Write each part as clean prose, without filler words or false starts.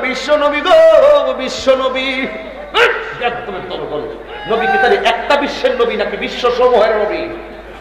বিশ্ব নবী গো, বিশ্ব নবী। নবী কি তাহলে একটা বিশ্বের নবী নাকি বিশ্ব সমূহের নবী?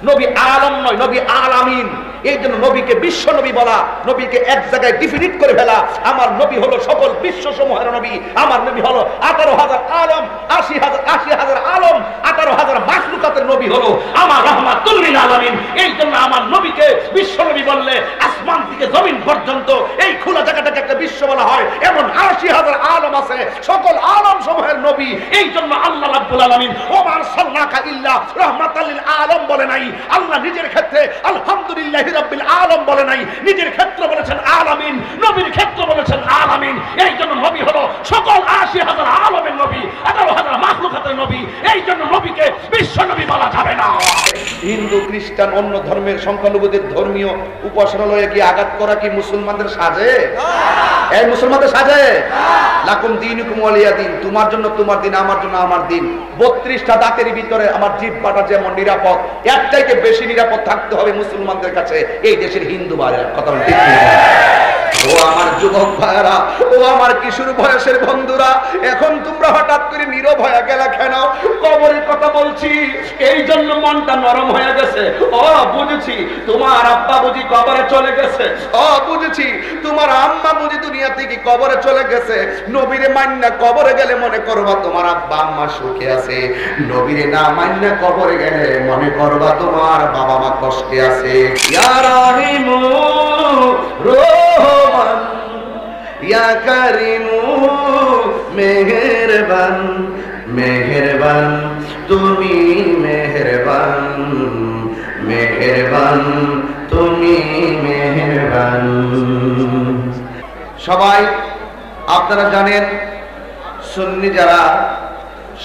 নবী আলম নয়, নবী আলামিন। এই জন্য নবীকে বিশ্ব নবী বলা, নবীকে এক জায়গায় ডিফিনিট করে ফেলা। আমার নবী হলো সকল বিশ্ব সমূহের নবী। আমার নবী হলো 18,000 আলম, 80,000 আলম, 18,000 মাখলুকাতের নবী হলো আমার রাহমাতুল লিল আলামিন। এই জন্য আমার নবীকে বিশ্ব নবী বললে আসমান থেকে জমিন পর্যন্ত এই খোলা জায়গাটাকে একটা বিশ্ব বলা হয়। এমন 80,000 আলম আছে, সকল আলম সমূহের নবী। এই জন্য আল্লাহ রাব্বুল আলামিন ওমা আরসালনাকা ইল্লা রাহমাতাল লিল আলাম বলে নাই। আল্লাহ নিজের ক্ষেত্রে আলহামদুলিল্লাহি রাব্বিল আলাম বলে নাই, নিজের ক্ষেত্রে বলেছেন আলামিন, নবীর ক্ষেত্রে বলেছেন আলামিন। এই জন্য নবী হলো সকল 80,000 আলমের নবী, 18,000 মাখলুকাতের নবী। এই জন্য নবীকে বিশ্ব নবী বলা যাবে না। হিন্দু, খ্রিস্টান, অন্য ধর্মের সংখ্যালঘুদের ধর্মীয় উপাসনালয়ে কি আঘাত করা কি মুসলমানদের সাজে? এই মুসলমানদের সাজে? লাকুম দীনুকুম ওয়ালিয়া দিন। তোমার জন্য তোমার দিন, আমার জন্য আমার দিন। 32টা দাঁতের ভিতরে আমার জিহ্বাটা যেমন নিরাপদ, এর চাইতে বেশি নিরাপদ থাকতে হবে মুসলমানদের কাছে এই দেশের হিন্দু ভাইরা। কথা বলেন ঠিক না? ও আমার যুবক ভাইরা, ও আমার কিশোর বয়সের বন্ধুরা, এখন তোমরা হঠাৎ করে নীরব হয়ে গেলা কেন? কবরের কথা বলছি এই জন্য মনটা নরম হয়ে গেছে। ও বুঝেছি, তোমার আব্বা বুঝি কবরে চলে গেছে। ও বুঝেছি, তোমার আম্মা বুঝি দুনিয়া থেকে কবরে চলে গেছে। নবীরে মান্না কবরে গেলে মনে করবা তোমার আব্বা আম্মা সুখে আছে। নবীরে না মান্না কবরে গেলে মনে করবা তোমার বাবা মা কষ্টে আছে। ইয়া রাহিমু রহমান, ইয়া কারিমু মেহেরবান, মেহেরবান তুমি মেহেরবান, মেহেরবান তুমি মেহেরবান। সবাই আপনারা জানেন, সুন্নি যারা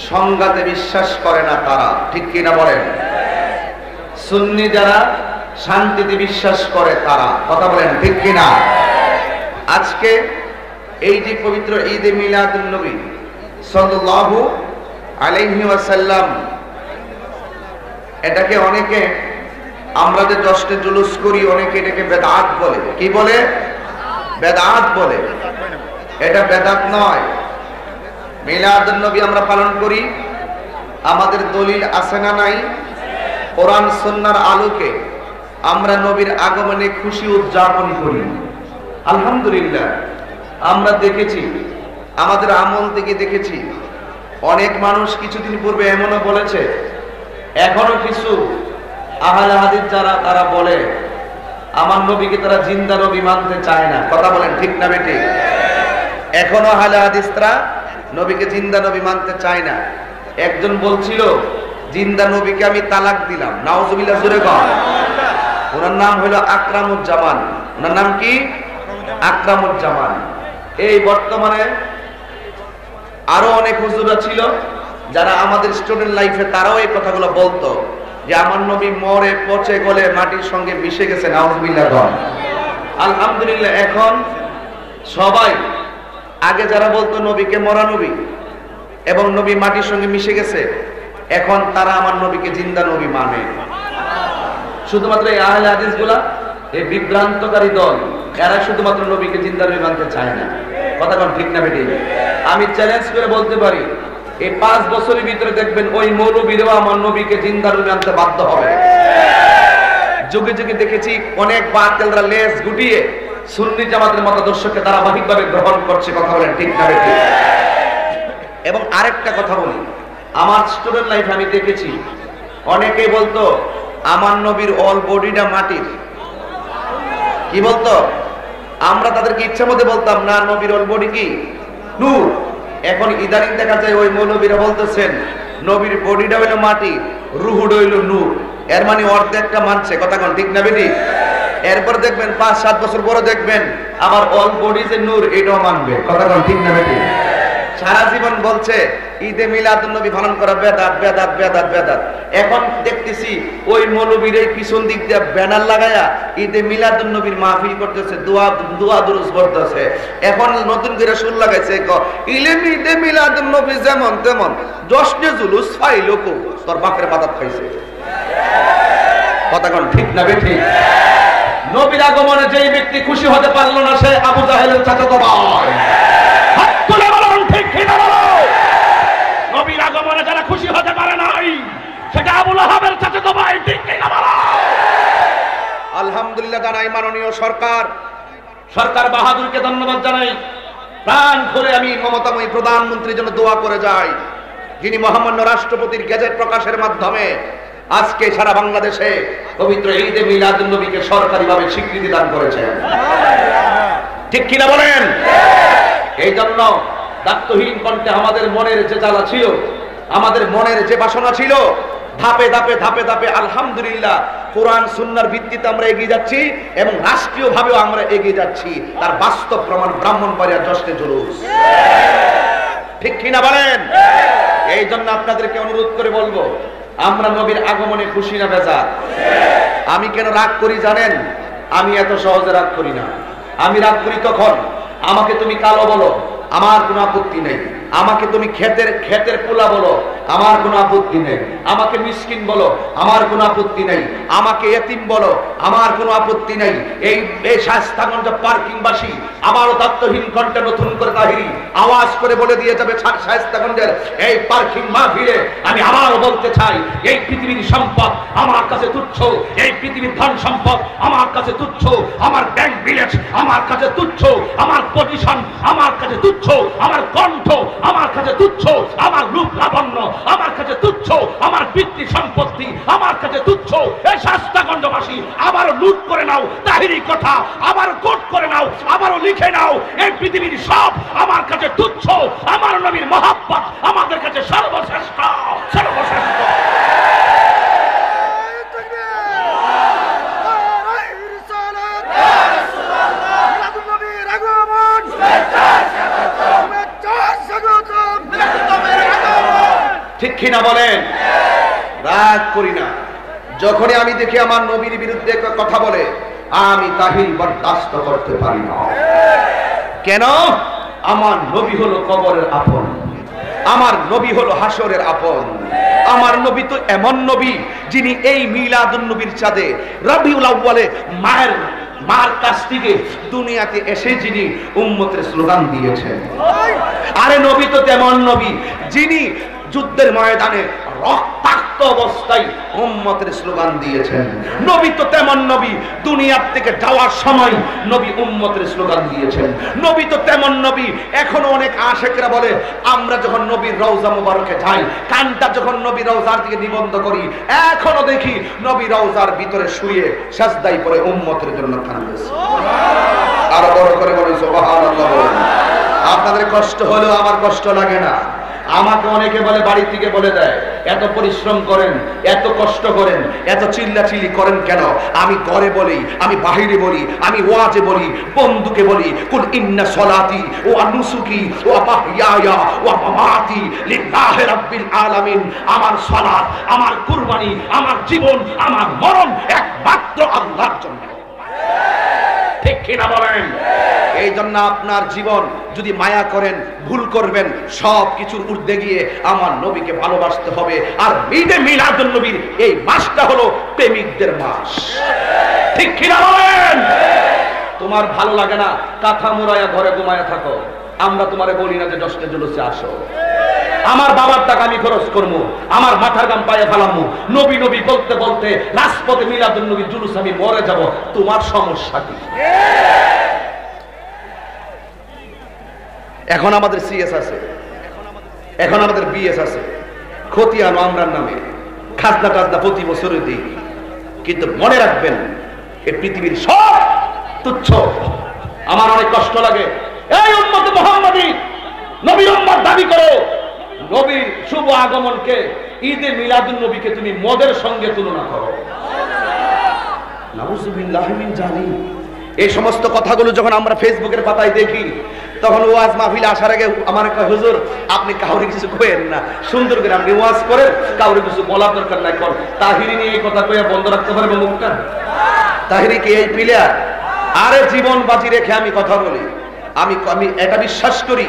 সংঘাতে বিশ্বাস করে না তারা, ঠিক কিনা বলেন? সুন্নি যারা শান্তিতে বিশ্বাস করে তারা, কথা বলেন ঠিক কিনা? আজকে এই যে পবিত্র ঈদে মিলাদুন নবী সাল্লাল্লাহু আলাইহি ওয়াসাল্লাম, এটাকে অনেকে, আমরা যে দশটা জুলুস করি অনেকে এটাকে বেদাত বলে। কি বলে? বেদাত বলে। এটা বেদাত নয়। মিলাদুন নবী আমরা পালন করি, আমাদের দলিল আছে না নাই? কোরআন সুন্নাহর আলোকে আমরা নবীর আগমনে খুশি উদযাপন করি। আলহামদুলিল্লাহ, আমরা দেখেছি, আমাদের আমল থেকে দেখেছি, অনেক মানুষ কিছুদিন পূর্বে এমনও বলেছে, এখনো কিছু আহলে হাদিস যারা তারা বলে আমার নবীকে তারা জিন্দা নবী মানতে চায় না। কথা বলেন ঠিক না বেটি? এখনো আহলে হাদিসরা নবীকে জিন্দা নবী মানতে চায় না। একজন বলছিল জিন্দা নবীকে আমি তালাক দিলাম। নাউজুবিল্লাহ, জোরে বল। ওনার নাম হলো আকরামুজ্জামান। ওনার নাম কি? আকরামুজ্জামান। এই বর্তমানে আরো অনেক হুজুররা ছিল যারা আমাদের স্টুডেন্ট লাইফে, তারাও এই কথাগুলো বলতো যে আমার নবী মরে পচে গলে মাটির সঙ্গে মিশে গেছে। নাউজুবিল্লাহ বল। আলহামদুলিল্লাহ, এখন সবাই, আগে যারা বলতো নবীকে মরা নবী এবং নবী মাটির সঙ্গে মিশে গেছে, এখন তারা আমার নবীকে জিন্দা নবী মানে। শুধুমাত্র এই আহলে হাদিস গুলা, এই বিভ্রান্তকারী দল, এরা শুধুমাত্র নবীকে জিন্দা নবী মানতে চায় না। কথা কোন ঠিক না বেটি? আমি চ্যালেঞ্জ করে বলতে পারি, এই 5 বছরের ভিতরে দেখবেন ওই মৌলবীরাও আমার নবীকে জিন্দা নবী মানতে বাধ্য হবে। যুগে যুগে দেখেছি অনেক বাতিলরা লেজ গুটিয়ে সুন্নি জামাতের মতাদর্শকে ধারাবাহিকভাবে গ্রহণ করছে। কথা বলেন ঠিক না বেটি? এবং আরেকটা কথা বলি, আমার স্টুডেন্ট লাইফে আমি দেখেছি অনেকেই বলতো আমার নবীর অল বডিটা মাটির। কি বলতো? আমরা তাদেরকে ইচ্ছা মতো বলতাম না নবীর অল বডি কি নূর। এখন ইদানিং দেখা যায় ওই মৌলবীরা বলতেছেন নবীর বডিটা হইলো মাটি, রুহুটা হইলো নূর। এর মানে অর্ধেকটা মানছে। কথা কোন ঠিক না বেটি? এরপর দেখবেন 5-7 বছর পরে দেখবেন আবার অল বডি যে নূর এটাও মানবে। কথা কোন ঠিক না বেটি? সারা জীবন বলছে ঈদে মিলাদুন নবী পালন করা বেদাত বেদাত বেদাত বেদাত। এখন দেখতেছি ওই মৌলবীর এই পিছন দিক দিয়ে ব্যানার লাগায়া ঈদে মিলাদুন নবীর মাহফিল করতেছে, দোয়া দুরুস পড়তেছে। এখন নতুন করে সুর লাগাইছে, ঈদে মিলাদুন নবী যেমন তেমন জশ্নে জুলুস ফাইলো কো তোর বাপের বাদাত খাইছে। কথা কোন ঠিক না বেঠিক? নবীর আগমনে যেই ব্যক্তি খুশি হতে পারলো না সে আবু জাহেলের চাচাতো ভাই। জানাই মাননীয় সরকার বাহাদুরকে ধন্যবাদ জানাই। প্রাণ খুলে আমি মমতাময়ী প্রধানমন্ত্রীর জন্য দোয়া করে যাই, যিনি মহামান্য রাষ্ট্রপতির গেজেট প্রকাশের মাধ্যমে আজকে সারা বাংলাদেশে পবিত্র ঈদে মিলাদুন নবীকে সরকারিভাবে স্বীকৃতি দান করেছেন। ঠিক কিনা বলেন? এই জন্য দায়িত্বহীন কণ্ঠে আমাদের মনের যে জ্বালা ছিল, আমাদের মনের যে বাসনা ছিল, ধাপে ধাপে আলহামদুলিল্লাহ কোরআন সুন্নাহর ভিত্তিতে আমরা এগিয়ে যাচ্ছি এবং রাষ্ট্রীয়ভাবেও আমরা এগিয়ে যাচ্ছি। তার বাস্তব প্রমাণ ব্রাহ্মণবাড়িয়া জশ্নে জুলুস। ঠিক কিনা বলেন? এই জন্য আপনাদেরকে অনুরোধ করে বলবো, আমরা নবীর আগমনে খুশি না বেজার? আমি কেন রাগ করি জানেন? আমি এত সহজে রাগ করি না। আমি রাগ করি তখন আমাকে তুমি কালো বলো, আমার কোনো আপত্তি নেই। আমাকে তুমি ক্ষেতের পোলা বলো, আমার কোনো আপত্তি নেই। আমাকে মিসকিন বলো, আমার কোনো আপত্তি নেই। আমাকে এতিম বলো, আমার কোনো আপত্তি নেই। এই শায়েস্তাগঞ্জ পার্কিংবাসী আবারও দায়িত্বহীন কণ্ঠে নতুন করে তাহিরি আওয়াজ করে বলে দিয়ে যাবে, শায়েস্তাগঞ্জের এই পার্কিং মাহফিলে আমি আবারও বলতে চাই, এই পৃথিবীর সম্পদ আমার কাছে তুচ্ছ, এই পৃথিবীর ধন সম্পদ আমার কাছে তুচ্ছ, আমার ব্যাংক ব্যালেন্স আমার কাছে তুচ্ছ, আমার পজিশন আমার কাছে তুচ্ছ, আমার কণ্ঠ আমার কাছে তুচ্ছ, আমার রূপ লাবণ্য আমার কাছে তুচ্ছ, আমার পিতৃ সম্পত্তি আমার কাছে তুচ্ছ। এই শায়েস্তাগঞ্জবাসী আবারও লুট করে নাও, তাহিরি কথা আবারও কোট করে নাও, আবারও লিখে নাও, এই পৃথিবীর সব আমার কাছে তুচ্ছ, আমার নবীর মহাব্বত আমাদের কাছে সর্বশ্রেষ্ঠ। ঠিক কিনা বলেন? রাগ করি না। যখনই আমি দেখি আমার নবীর বিরুদ্ধে কথা বলে, আমি তাহির বরদাস্ত করতে পারি না। কেন? আমার নবী হলো কবরের আপন, আমার নবী হলো হাসরের আপন। আমার নবী তো এমন নবী যিনি এই মিলাদুন নবীর চাঁদে রবিউল আউয়ালে মার কাছ থেকে দুনিয়াতে এসে যিনি উম্মতের স্লোগান দিয়েছেন। আরে নবী তো তেমন নবী যিনি যুদ্ধের ময়দানে রক্তাক্ত অবস্থায় উম্মতের স্লোগান দিয়েছেন। নবী তো তেমন নবী দুনিয়ার থেকে যাওয়ার সময় নবী উম্মতের স্লোগান দিয়েছেন। নবী তো তেমন নবী, এখনো অনেক আশেকরা বলে আমরা যখন নবীর রওজা মুবারকে যাই, কানটা যখন নবীর রওজার দিকে নিবন্ধ করি, এখনো দেখি নবী রওজার ভিতরে শুয়ে সাজদায় পড়ে উম্মতের জন্য কাঁদতেছে। আরো বড় করে বলেন সুবহানাল্লাহ। আপনাদের কষ্ট হলেও আমার কষ্ট লাগে না। আমাকে অনেকে বলে, বাড়ি থেকে বলে দেয়, এত পরিশ্রম করেন, এত কষ্ট করেন, এত চিল্লাচিল্লি করেন কেন? আমি ঘরে বলি, আমি বাহিরে বলি, আমি ওয়াজে বলি, বন্ধুকে বলি, কুল ইন্না সলাতি ওয়া নুসুকি ওয়া মাহইয়ায়া ওয়া মামাতি লিল্লাহি রাব্বিল আলামিন। আমার সালাত, আমার কুরবানি, আমার জীবন, আমার মরণ একমাত্র আল্লাহর জন্য। ঠিক কিনা বলেন? এই জন্য আপনার জীবন যদি মায়া করেন, ভুল করবেন, সব কিছুর ঊর্ধ্বে গিয়ে আমার নবীকে ভালোবাসতে হবে। আর ঈদে মিলাদুন নবীর এই মাসটা হলো প্রেমিকদের মাস। ঠিক কিনা বলেন? তোমার ভালো লাগে না, কাঁথা মুড়াইয়া ঘরে ঘুমায়া থাকো, আমরা তোমারে বলি না যে দশটা জুলুসে আসো। আমার বাবার টাকা আমি খরচ করবো, আমার মাথার গাম পায়ে ফেলামু, নবী নবী বলতে বলতে রাজপথে মিলাদুন নবীর জুলুস আমি মরে যাব, তোমার সমস্যা কি? এখন আমাদের সিএস আছে, এখন আমাদের বিএস আছে, খতিয়ান আমরার নামে খাজনা টাজনা প্রতি বছরে দিই। কিন্তু মনে রাখবেন, এই পৃথিবীর সব তুচ্ছ। আমার অনেক কষ্ট লাগে, এই উম্মতে মুহাম্মাদী নবীর উম্মত দাবি করো, নবীর শুভ আগমনকে, ঈদে মিলাদুন নবীকে তুমি মদের সঙ্গে তুলনা করো। নাউযুবিল্লাহি মিন জালিম। এই সমস্ত কথাগুলো যখন আমরা ফেসবুকের পাতায় দেখি, তখন ওয়াজ মাহফিলে আসার আগে আমার কয়, হুজুর আপনি কাউরে কিছু কইেন না, সুন্দর করে আপনি ওয়াজ করেন, কাউরে কিছু বলার দরকার নাই। কোন তাহিরি নিয়ে এই কথা কইয়া বন্ধ রাখতে পারবে মুখটা? তাহিরি কি এই প্লেয়ার? আরে জীবন বাজি রেখে আমি কথা বলি। আমি এটা বিশ্বাস করি,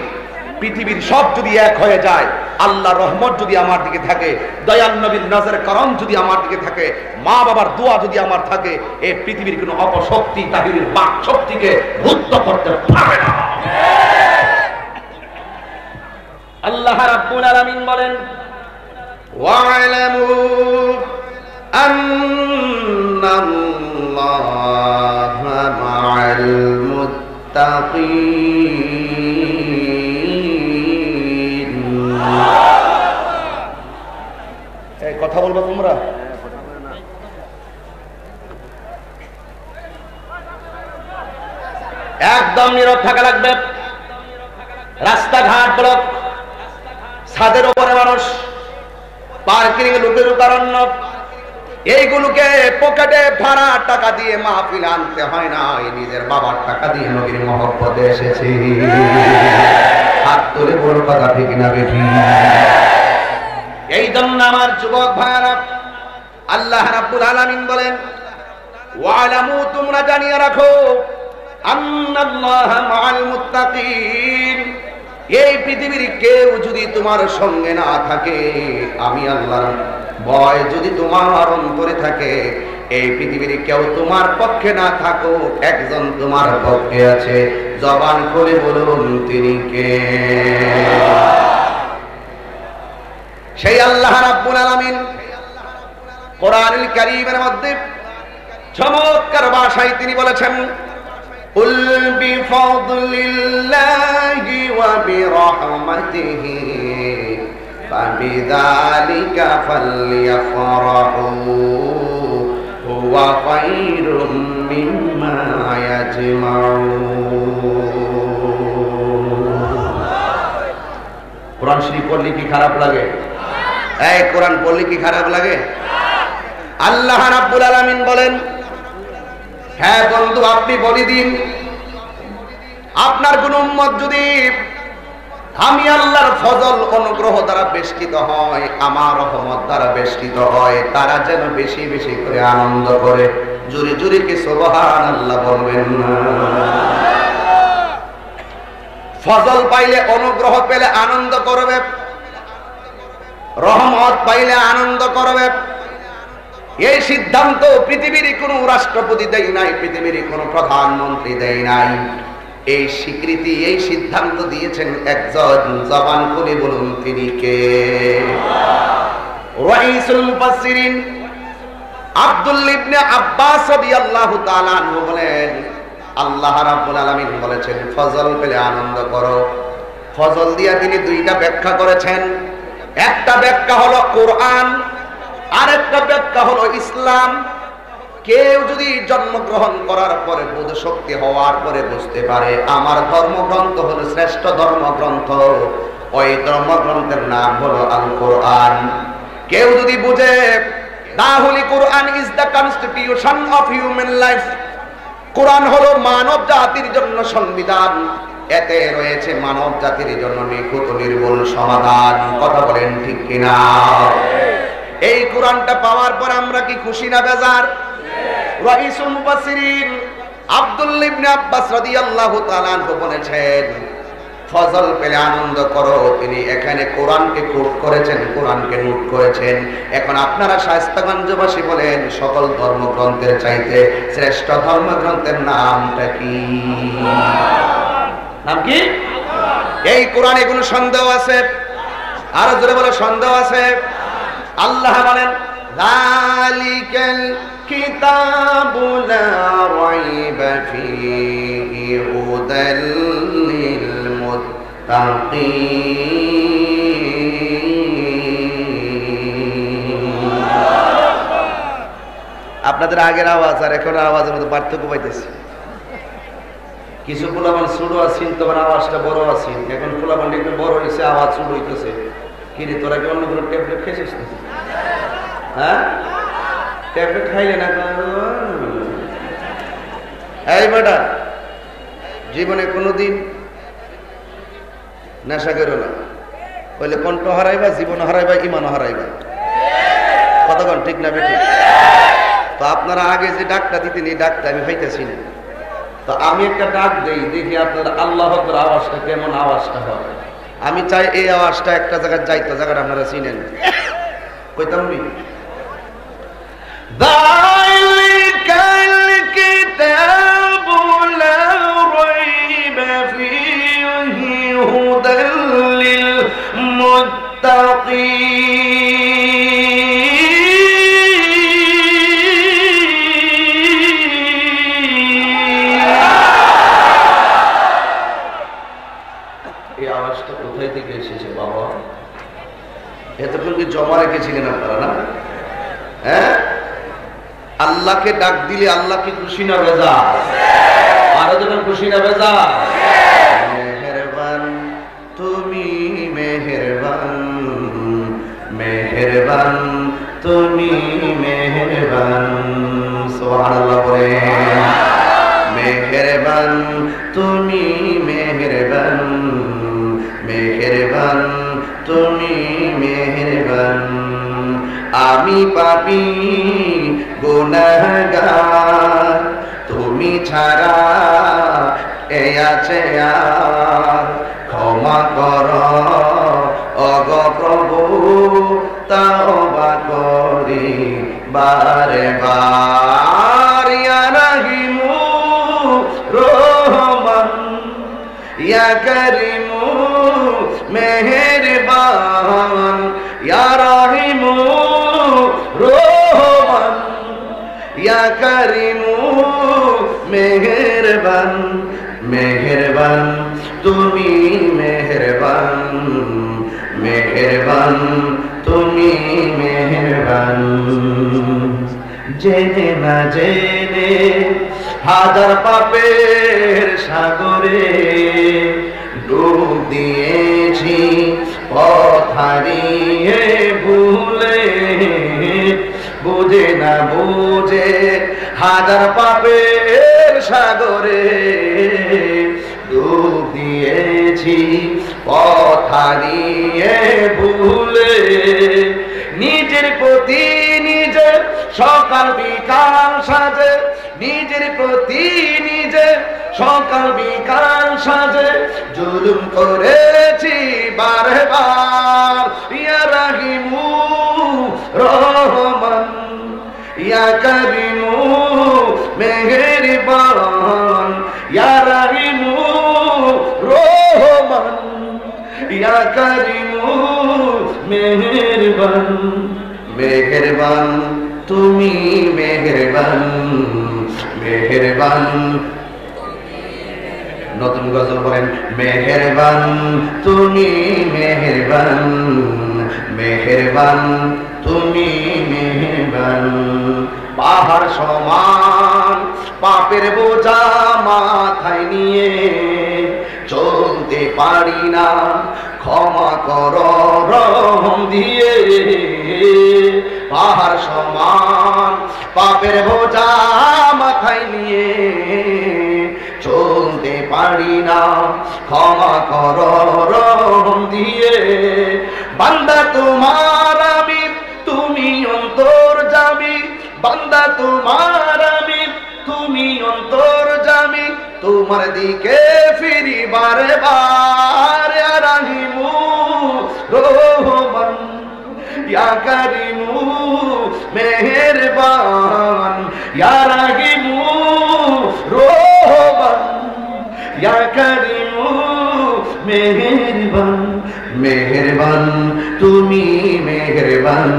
পৃথিবীর সব যদি এক হয়ে যায়, আল্লাহর রহমত যদি আমার দিকে থাকে, দয়াল নবীর নজর করম যদি আমার দিকে থাকে, মা বাবার দোয়া যদি আমার থাকে, এই পৃথিবীর কোনো অপশক্তি তাহিরের বাক শক্তিকে রুদ্ধ করতে পারবে না। আল্লাহ রাব্বুল আলামিন বলেন, ওয়া'লামু আন্নাল্লাহা মুত্তাকিন। এই কথা বলবো তোমরা? একদম নীরব থাকা লাগবে। রাস্তাঘাট ব্লক, ছাদের উপরে মানুষ, পার্কিং লোকের কারণ, এইগুলোকে পকেটে ভাড়া টাকা দিয়ে মাহফিল আনতে হয় না, নিজের বাবার টাকা দিয়ে নবীর মহব্বতে এসেছি। হাত তুলে বড় কথা ঠিক না বেশি? এই জন্য আমার যুবক ভাইরা, আল্লাহ রাব্বুল আলামিন বলেন, ওয়ালামু, তোমরা জানিয়ে রাখো, আন্নাল্লাহা মাআল মুত্তাকিন, এই পৃথিবীর কেউ যদি তোমার সঙ্গে না থাকে, আমি আল্লাহর ভয় যদি তোমার অন্তরে থাকে, এই পৃথিবীর কেউ তোমার পক্ষে না থাকো, একজন তোমার পক্ষে আছে। জবান খুলে বলুন তিনি কে? সেই আল্লাহ রাব্বুল আলামিন কোরআনুল কারীমের মধ্যে চমৎকার ভাষায় তিনি বলেছেন, কুল বিফাদলিল্লাহি ওয়া বিরহমাতিহি ফাবিযালিকা ফালইফরাহু হুয়া খায়রুম মিম্মা ইয়াজমাউন। কোরআন শরীফ পড়লে কি খারাপ লাগে? এই কোরআন পড়লে কি খারাপ লাগে? আল্লাহ রাব্বুল আলামিন বলেন, হ্যাঁ বন্ধু, আপনি বলে দিন, আপনার কোন উম্মত যদি আমি আল্লাহর ফজল অনুগ্রহ দ্বারা বেষ্টিত হয়, আমার রহমত দ্বারা বেষ্টিত হয়, তারা যেন বেশি বেশি করে আনন্দ করে। জোরে জোরে কি সুবহানাল্লাহ বলবেন না? ফজল পাইলে, অনুগ্রহ পেলে আনন্দ করবে, রহমত পাইলে আনন্দ করবে। এই সিদ্ধান্ত পৃথিবীর কোন রাষ্ট্রপতি দেয় নাই, পৃথিবীর কোন প্রধানমন্ত্রী দেয় নাই। এই স্বীকৃতি, এই সিদ্ধান্ত দিয়েছেন একজন। জবান খুলে বলুন তিনি কে? রাইসুল মুফাসসিরিন আব্দুল্লাহ ইবনে আব্বাস রাদিয়াল্লাহু তাআলা আনহু বলেন, আল্লাহ রাব্বুল আলামিন বলেছেন ফজল পেলে আনন্দ করো। ফজল দিয়া তিনি দুইটা ব্যাখ্যা করেছেন। একটা ব্যাখ্যা হলো কোরআন, আরেকটা ব্যাখ্যা হলো ইসলাম। কেউ যদি জন্মগ্রহণ করার পরে, বোধ শক্তি হওয়ার পরে বুঝতে পারে আমার ধর্মগ্রন্থ হলো শ্রেষ্ঠ ধর্মগ্রন্থ, ওই ধর্মগ্রন্থের নাম হলো আল কোরআন। কেউ যদি বুঝে the holy Quran is the constitution of human life, কোরআন হলো মানব জাতির জন্য সংবিধান, এতে রয়েছে মানব জাতির জন্য নিখুঁত নির্ভুল সমাধান। কথা বলেন ঠিক কিনা? এই কোরআনটা পাওয়ার পর আমরা কি খুশি না বেজার? রাইসুল মুফাসসিরিন আব্দুল্লাহ ইবনে আব্বাস রাদিয়াল্লাহু তাআলা আনহু বলেছেন ফজল পেলে আনন্দ করো। তিনি এখানে কোরআনকে কোট করেছেন, কোরআনকে নোট করেছেন। এখন আপনারা শায়েস্তাগঞ্জবাসী বলেন, সকল ধর্মগ্রন্থের চাইতে শ্রেষ্ঠ ধর্মগ্রন্থের নামটা কি? নাম কি? এই কোরআনে কোনো সন্দেহ আছে? আরো জোরে বলে সন্দেহ আছে? আল্লাহ বলেন, যালিকাল কিতাবু লা রাইবা ফীহি হুদাল লিল মুত্তাকিন। আপনাদের আগের আওয়াজ আর এখন আওয়াজের মধ্যে পার্থক্য পাইতেছি। কিছু পোলাপান ছোট আছেন, তখন আওয়াজটা বড় আছেন। এখন পোলাপান একটু বড় হয়েছে, আওয়াজ ছোট হইতেছে। কিরে তোরা কি অন্য কোনো ট্যাবলেট খেয়েছিস না? হ্যাঁ, ট্যাবলেট খাইলে না? এই বেটা, জীবনে কোনোদিন নেশা করো না, বলে কণ্ঠ হারাইবা, জীবন হারাইবা, ইমান হারাইবা। কতক্ষণ ঠিক না বেঠিক? তো আপনারা আগে যে ডাকটা দিতেন, এই ডাকটা আমি পাইতেছি না। তো আমি একটা ডাক দেই, দেখি আপনার আল্লাহ আকবার আওয়াজটা কেমন আওয়াজটা হয়। আমি চাই এই আওয়াজটা একটা জায়গায় যাইতো, জায়গাটা আপনারা চিনেন। কইতাম নি, যালিকাল কিতাবু লা রাইবা ফীহি হুদাল লিল মুত্তাকিন। এই আওয়াজটা কোথায় থেকে এসেছে বাবা? এতক্ষণ কি জমা রেখেছিলেন আপনারা না? হ্যাঁ, আল্লাহকে ডাক দিলে আল্লাহ কি খুশি না বেজা? আরো যখন খুশি না বেজা? মেহেরবান তুমি মেহেরবান, মেহেরবান তুমি মেহেরবান। সুবহানাল্লাহ বলেন। মেহেরবান তুমি মেহেরবান, মেহেরবান তুমি মেহেরবান। আমি পাপী গুনাহগার, তুমি ছাড়া কে আছে আর? ক্ষমা কর ওগো প্রভু, তাওবা করি বারে বার। ইয়া রাহিমু রহমান, ইয়া করিমু মেহেরবান, ইয়া রাহিমু রহমান, ইয়া করিমু মেহেরবান। মেহেরবান তুমি মেহেরবান, মেহেরবান তুমি মেহেরবান। জেনে না জেনে হাজার পাপের সাগরে ডুব দিয়েছি, পথ হারিয়ে ভুলে। বুঝে না বুঝে হাজার পাপের সাগরে ডুব দিয়েছি, পথ হারিয়ে ভুলে। নিজের প্রতি নিজে সকাল বিকাল সাজে, নিজের প্রতি নিজে সকাল বিকাল সাজে জুলুম করেছি বারে বার। ইয়া রাহিমু রহমান, ইয়া করিমু মেহেরবান, ইয়া রাহিমু রহমান, ইয়া করিমু মেহেরবান। মেহেরবান তুমি মেহেরবান, মেহেরবান। নতুন গজল বলেন। মেহেরবান তুমি মেহেরবান, মেহেরবান তুমি মেহেরবান। পাহাড় সমান পাপের বোঝা মাথায় নিয়ে চলতে পারি না, ক্ষমা কর রহম দিয়ে। পাহাড় সমান পাপের বোঝা মাথায় নিয়ে চলতে পারি না, ক্ষমা কর রহম দিয়ে। বান্দা তোমার আমি, তুমি অন্তর্যামী। বান্দা তোমার আমি, তুমি অন্তর্যামী। তোমার দিকে ফিরি বারে বার। ইয়া রাহিমু রহমান, ইয়া করিমু মেহেরবান, ইয়া রাহিমু রহমান, ইয়া করিমু মেহেরবান। মেহেরবান তুমি মেহেরবান,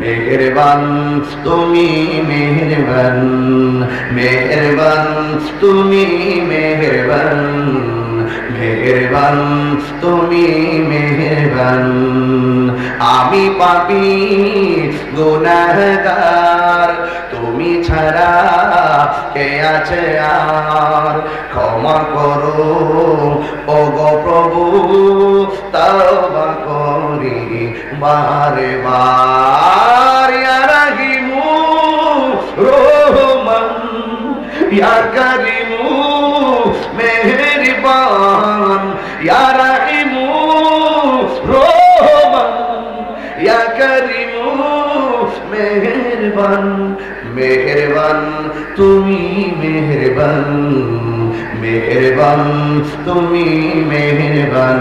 মেহেরবান তুমি মেহেরবান, মেহেরবান তুমি মেহেরবান, মেহেরবান তুমি মেহেরবান। আমি পাপী গুনাহগার, তুমি ছাড়া কে আছে আর? ক্ষমা করো ওগো প্রভু, তাওবা করি বারে বার। ইয়া রাহিমু রহমান, ইয়া করিমু মেহেরবান, ইয়া রাহিমু রহমান, ইয়া করিমু মেহেরবান। মেহেরবান তুমি মেহেরবান, মেহেরবান তুমি মেহেরবান,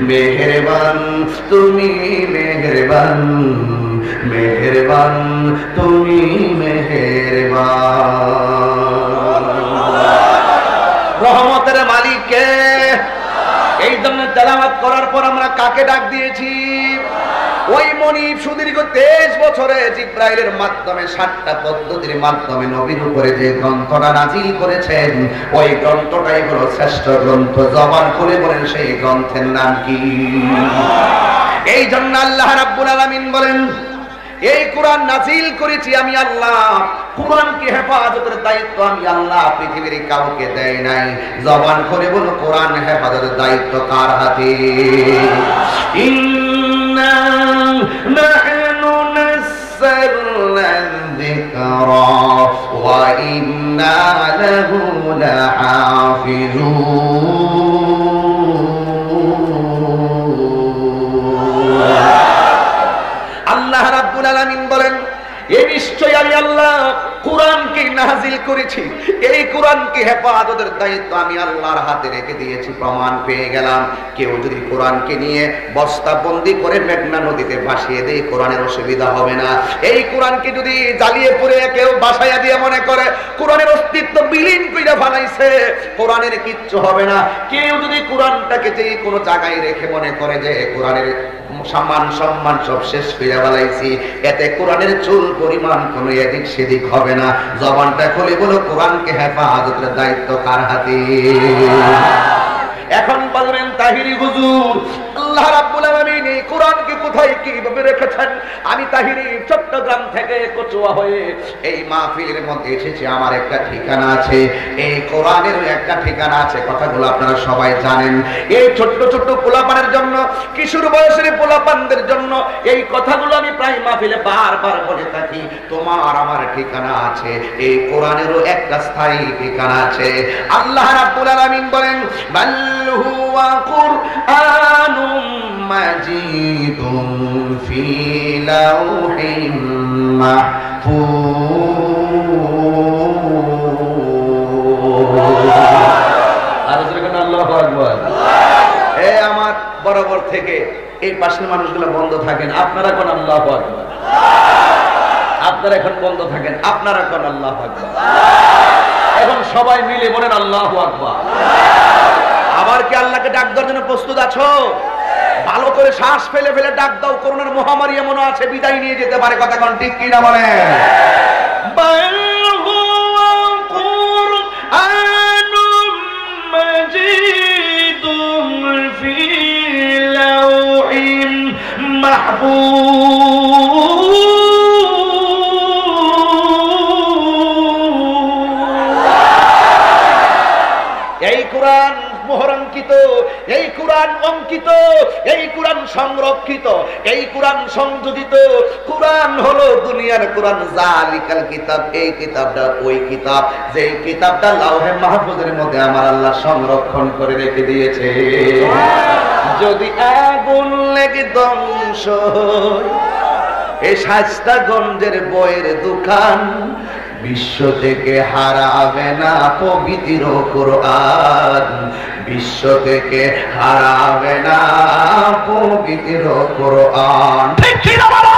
মেহেরবান তুমি মেহেরবান, মেহেরবান তুমি মেহেরবান। রহমতের মালিক কে? এই জন্য তেলাওয়াত করার পর আমরা কাকে ডাক দিয়েছি? ওই মনিব সুদীর্ঘ 23 বছরে জিব্রাইলের মাধ্যমে 7টা পদ্ধতির মাধ্যমে নবীর উপরে যে গ্রন্থটা নাজিল করেছেন, ওই গ্রন্থটাই হলো শ্রেষ্ঠ গ্রন্থ। জবান খুলে বলেন সেই গ্রন্থের নাম কি? এই জন্য আল্লাহ রাব্বুল আলামিন বলেন, এই কোরআন নাজিল করেছি আমি আল্লাহ। কোরআনকে হেফাজতের দায়িত্ব আমি আল্লাহ, পৃথিবীর কাউকে দেয় নাই। জবান করে বলো, কোরআন হেফাজতের দায়িত্ব কার হাতে? ইন্না নাহনু নাযালনা যিকরা ওয়া ইন্না লাহু লাহাফিজুন। আল্লাহ রাব্বুল আলামিন বলেন, এই নিশ্চয়ই আমি আল্লাহ কোরআনকে নাজিল করেছি, এই কোরআনকে হেফাজতের দায়িত্ব আমি আল্লাহর হাতে রেখে দিয়েছি। প্রমাণ পেয়ে গেলাম, কেউ যদি কোরআনকে নিয়ে বস্তাবন্দি করে মেঘনা নদীতে ভাসিয়ে দেয়, কোরআনের অসুবিধা হবে না। এই কোরআনকে যদি জ্বালিয়ে পুড়ে কেউ বাসায়া দিয়ে মনে করে কোরআনের অস্তিত্ব বিলীন কইরা ফেলাইছে, কোরআনের কিচ্ছু হবে না। কেউ যদি কোরআনটাকে যে কোনো জায়গায় রেখে মনে করে যে কোরআনের সম্মান সব শেষ করে ফেলাইছি, এতে কোরআনের চুল পরিমাণ কোনো এদিক সেদিক হবে না। জবানটা খুলে বলো, কোরআনকে হেফাজতের দায়িত্ব কার হাতে? এখন বলবেন তাহিরি হুজুর, আল্লাহ রাব্বুল আলামিন এই কোরআনকে কোথায় কিভাবে রেখেছেন? আমি তাহিরি চট্টগ্রাম থেকে কচুয়া হয়ে এই মাহফিলের মধ্যে এসেছি, আমার একটা ঠিকানা আছে, এই কোরআনেরও একটা ঠিকানা আছে। কথাগুলো আপনারা সবাই জানেন। এই ছোট্ট ছোট্ট পোলাপানের জন্য, কিশোর বয়সের পোলাপানদের জন্য এই কথাগুলো আমি প্রায় মাহফিলে বারবার বলে থাকি। তোমার আমার ঠিকানা আছে, এই কোরআনেরও একটা স্থায়ী ঠিকানা আছে। আল্লাহ রাব্বুল আলামিন বলেন, বাল হুয়া কুরআনুম মাজিদুন ফি লাউহিম মাহফুজ। আর যখন আল্লাহু আকবার। এই আমার বরাবর থেকে এই পাশের মানুষগুলো বন্ধ থাকেন, আপনারা কোন আল্লাহু আকবার। আপনারা এখন বন্ধ থাকেন, আপনারা কোন আল্লাহু আকবার। এখন সবাই মিলে বলেন আল্লাহু আকবার। আবার কি আল্লাহকে ডাক দেওয়ার জন্য প্রস্তুত আছো? ভালো করে শ্বাস ফেলে ফেলে ডাক দাও। করোনার মহামারী এমন আছে, বিদায় নিয়ে যেতে পারে। কথা কোন ঠিক কিনা বলেন? এই কোরআন মোহরাঙ্কিত, এই কোরআন অঙ্কিত, এই কোরআন সংরক্ষিত, এই কোরআন সংযোজিত। কোরআন হলো দুনিয়ার কোরআন। জালিকাল কিতাব, এই কিতাবটা ওই কিতাব, যেই কিতাবটা লাউহে মাহফুজের মধ্যে আমার আল্লাহ সংরক্ষণ করে রেখে দিয়েছে। যদি আগুন লেগে ধ্বংস এই শাস্তাগঞ্জের বইয়ের দোকান, বিশ্ব থেকে হারাবে না পবিত্র কোরআন, বিশ্ব থেকে হারাবে না পবিত্র কোরআন। ঠিক কি না বলো?